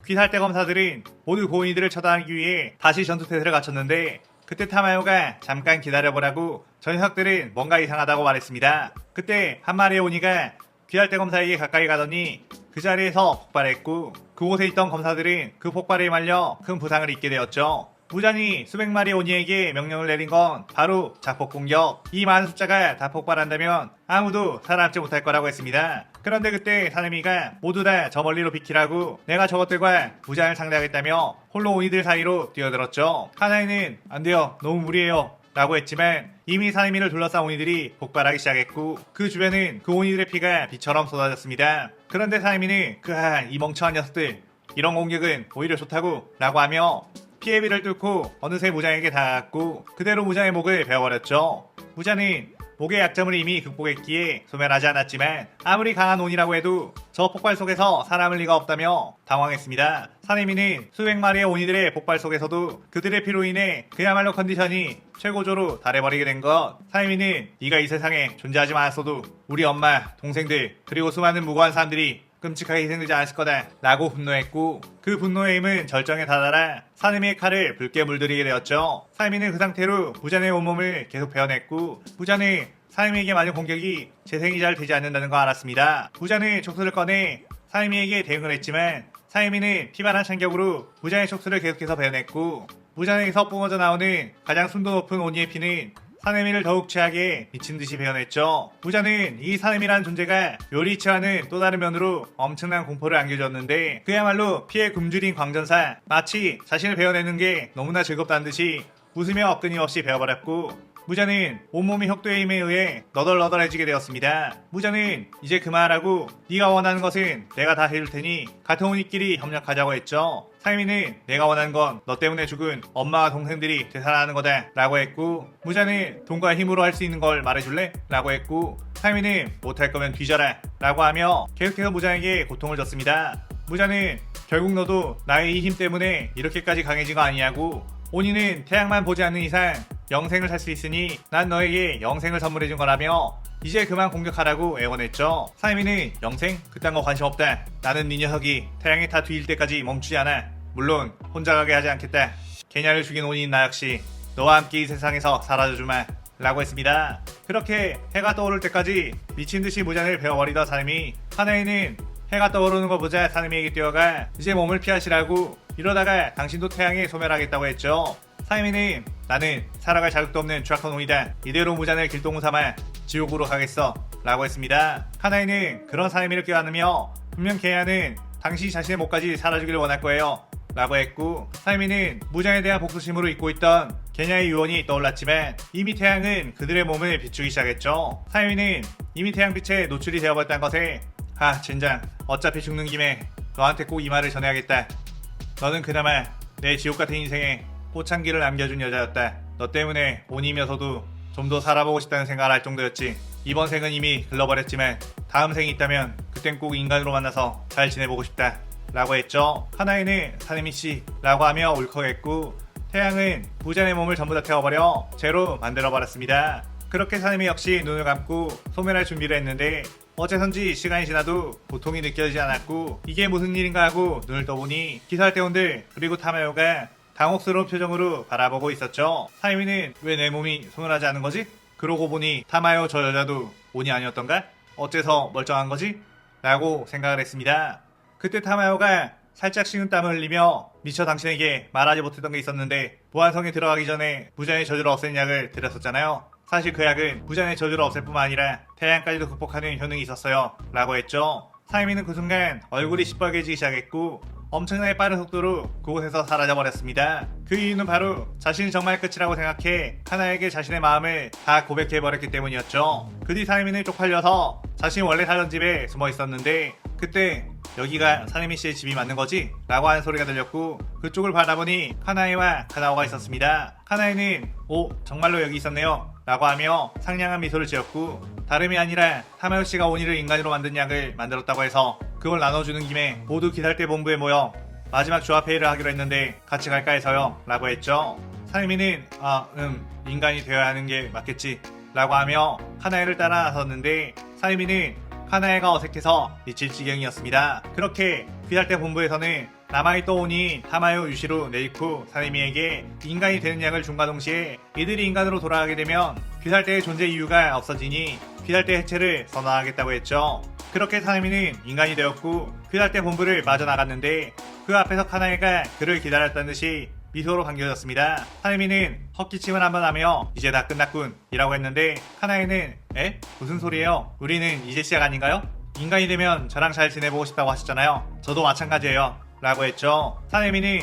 귀살대 검사들은 모두 고인이들을 처단하기 위해 다시 전투태세를 갖췄는데 그때 타마요가 잠깐 기다려보라고 저 녀석들은 뭔가 이상하다고 말했습니다. 그때 한 마리의 오니가 귀살대 검사에게 가까이 가더니 그 자리에서 폭발했고 그곳에 있던 검사들은 그 폭발에 말려 큰 부상을 입게 되었죠. 무잔이 수백 마리 오니에게 명령을 내린 건 바로 자폭 공격. 이 많은 숫자가 다 폭발한다면 아무도 살아남지 못할 거라고 했습니다. 그런데 그때 사내미가 모두 다 저 멀리로 비키라고 내가 저것들과 무잔을 상대하겠다며 홀로 오니들 사이로 뛰어들었죠. 카나이는 안 돼요, 너무 무리해요 라고 했지만 이미 사내미를 둘러싼 오니들이 폭발하기 시작했고 그 주변은 그 오니들의 피가 비처럼 쏟아졌습니다. 그런데 사내미는 이 멍청한 녀석들, 이런 공격은 오히려 좋다고 라고 하며 피해 비를 뚫고 어느새 무장에게 닿았고 그대로 무장의 목을 베어버렸죠. 무장은 목의 약점을 이미 극복했기에 소멸하지 않았지만 아무리 강한 온이라고 해도 저 폭발 속에서 살아남을 리가 없다며 당황했습니다. 사내미는 수백 마리의 오니들의 폭발 속에서도 그들의 피로 인해 그야말로 컨디션이 최고조로 달해버리게 된 것. 사내미는 네가 이 세상에 존재하지 않았어도 우리 엄마, 동생들 그리고 수많은 무고한 사람들이 끔찍하게 희생되지 않았을 거다 라고 분노했고 그 분노의 힘은 절정에 다다라 사내미의 칼을 붉게 물들이게 되었죠. 사내미는 그 상태로 무잔의 온몸을 계속 베어냈고 무잔은 사내미에게 맞은 공격이 재생이 잘 되지 않는다는 걸 알았습니다. 무잔은 촉수를 꺼내 사내미에게 대응을 했지만 사내미는 피반한 chan격으로 무잔의 촉수를 계속해서 베어냈고 무잔에게서 뿜어져 나오는 가장 순도 높은 오니의 피는 사내미를 더욱 취하게 미친듯이 베어냈죠. 무자는 이 사내미라는 존재가 요리치 않은 또 다른 면으로 엄청난 공포를 안겨줬는데 그야말로 피에 굶주린 광전사, 마치 자신을 베어내는 게 너무나 즐겁다는 듯이 웃으며 끊임없이 베어버렸고 무자는 온몸이 혁도의 힘에 의해 너덜너덜해지게 되었습니다. 무자는 이제 그만하라고 네가 원하는 것은 내가 다 해줄 테니 같은 오니끼리 협력하자고 했죠. 사이미는 내가 원하는 건 너 때문에 죽은 엄마와 동생들이 되살아나는 거다 라고 했고 무자는 돈과 힘으로 할 수 있는 걸 말해줄래? 라고 했고 사이미는 못할 거면 뒤져라 라고 하며 계속해서 무자에게 고통을 줬습니다. 무자는 결국 너도 나의 이 힘 때문에 이렇게까지 강해진 거 아니냐고 오니는 태양만 보지 않는 이상 영생을 살 수 있으니 난 너에게 영생을 선물해준 거라며 이제 그만 공격하라고 애원했죠. 사이미는 영생? 그딴 거 관심 없다. 나는 네 녀석이 태양이 다 뒤일 때까지 멈추지 않아. 물론 혼자 가게 하지 않겠다. 개냐를 죽인 오니인 나 역시 너와 함께 이 세상에서 사라져주마 라고 했습니다. 그렇게 해가 떠오를 때까지 미친듯이 무잔을 베어버리던 사내미 하나에는 해가 떠오르는 거 보자 사내미에게 뛰어가 이제 몸을 피하시라고 이러다가 당신도 태양에 소멸하겠다고 했죠. 사이미는 나는 살아갈 자격도 없는 추악한 오이다. 이대로 무잔을 길동무 삼아 지옥으로 가겠어 라고 했습니다. 카나이는 그런 사이미를 껴안으며 분명 개야는 당신이 자신의 목까지 살아주기를 원할 거예요 라고 했고 사이미는 무장에 대한 복수심으로 잊고 있던 개냐의 유언이 떠올랐지만 이미 태양은 그들의 몸을 비추기 시작했죠. 사이미는 이미 태양빛에 노출이 되어버렸다는 것에 젠장 어차피 죽는 김에 너한테 꼭 이 말을 전해야겠다. 너는 그나마 내 지옥같은 인생에 꽃향기를 남겨준 여자였다. 너 때문에 오니면서도 좀 더 살아보고 싶다는 생각을 할 정도였지. 이번 생은 이미 글러버렸지만 다음 생이 있다면 그땐 꼭 인간으로 만나서 잘 지내보고 싶다 라고 했죠. 하나에는 사내미씨 라고 하며 울컥했고 태양은 무잔의 몸을 전부 다 태워버려 재로 만들어버렸습니다. 그렇게 사내미 역시 눈을 감고 소멸할 준비를 했는데 어째선지 시간이 지나도 고통이 느껴지지 않았고 이게 무슨 일인가 하고 눈을 떠보니 기사대원들 그리고 타마요가 당혹스러운 표정으로 바라보고 있었죠. 사이미는 왜 내 몸이 소멸하지 않은 거지? 그러고 보니 타마요 저 여자도 오니 아니었던가? 어째서 멀쩡한 거지? 라고 생각을 했습니다. 그때 타마요가 살짝 식은 땀을 흘리며 미처 당신에게 말하지 못했던 게 있었는데 보안성에 들어가기 전에 무잔의 저주를 없앤 약을 드렸었잖아요. 사실 그 약은 무잔의 저주를 없앨 뿐만 아니라 태양까지도 극복하는 효능이 있었어요 라고 했죠. 사이미는 그 순간 얼굴이 시뻘개지기 시작했고 엄청나게 빠른 속도로 그곳에서 사라져버렸습니다. 그 이유는 바로 자신이 정말 끝이라고 생각해 하나에게 자신의 마음을 다 고백해버렸기 때문이었죠. 그 뒤 사이미는 쪽팔려서 자신이 원래 살던 집에 숨어 있었는데 그때 여기가 사내미 씨의 집이 맞는 거지? 라고 하는 소리가 들렸고 그쪽을 바라보니 카나에와 카나오가 있었습니다. 카나에는 정말로 여기 있었네요 라고 하며 상냥한 미소를 지었고 다름이 아니라 타마요 씨가 오니를 인간으로 만든 약을 만들었다고 해서 그걸 나눠주는 김에 모두 기살대 본부에 모여 마지막 조합회의를 하기로 했는데 같이 갈까 해서요 라고 했죠. 사내미는 인간이 되어야 하는 게 맞겠지 라고 하며 카나에를 따라 나섰는데 사내미는 카나에가 어색해서 미칠 지경이었습니다. 그렇게 귀살대 본부에서는 남아있던 오니 타마요 유시로 네이쿠 사내미에게 인간이 되는 약을 준과 동시에 이들이 인간으로 돌아가게 되면 귀살대의 존재 이유가 없어지니 귀살대 해체를 선언하겠다고 했죠. 그렇게 사내미는 인간이 되었고 귀살대 본부를 마저 나갔는데 그 앞에서 카나에가 그를 기다렸다는 듯이 미소로 반겨졌습니다. 사내미는 헛기침을 한번 하며 이제 다 끝났군 이라고 했는데 카나에는 에? 무슨 소리예요? 우리는 이제 시작 아닌가요? 인간이 되면 저랑 잘 지내보고 싶다고 하셨잖아요. 저도 마찬가지예요 라고 했죠. 사내미는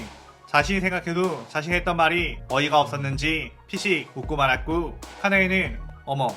자신이 생각해도 자신이 했던 말이 어이가 없었는지 피식 웃고 말았고 카나에는 어머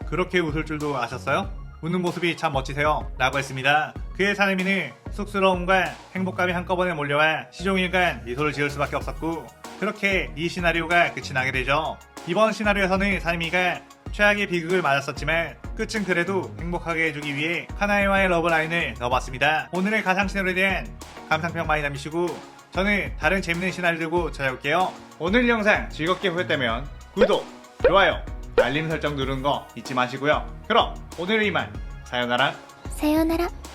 그렇게 웃을 줄도 아셨어요? 웃는 모습이 참 멋지세요 라고 했습니다. 그의 사내미는 쑥스러움과 행복감이 한꺼번에 몰려와 시종일관 미소를 지을 수밖에 없었고 그렇게 이 시나리오가 끝이 나게 되죠. 이번 시나리오에서는 사내미가 최악의 비극을 맞았었지만 끝은 그래도 행복하게 해주기 위해 카나에와의 러브라인을 넣어봤습니다. 오늘의 가상 시나리오에 대한 감상평 많이 남기시고 저는 다른 재밌는 시나리오 들고 찾아올게요. 오늘 영상 즐겁게 보셨다면 구독, 좋아요, 알림 설정 누르는 거 잊지 마시고요. 그럼 오늘은 이만. 사요나라.さようなら。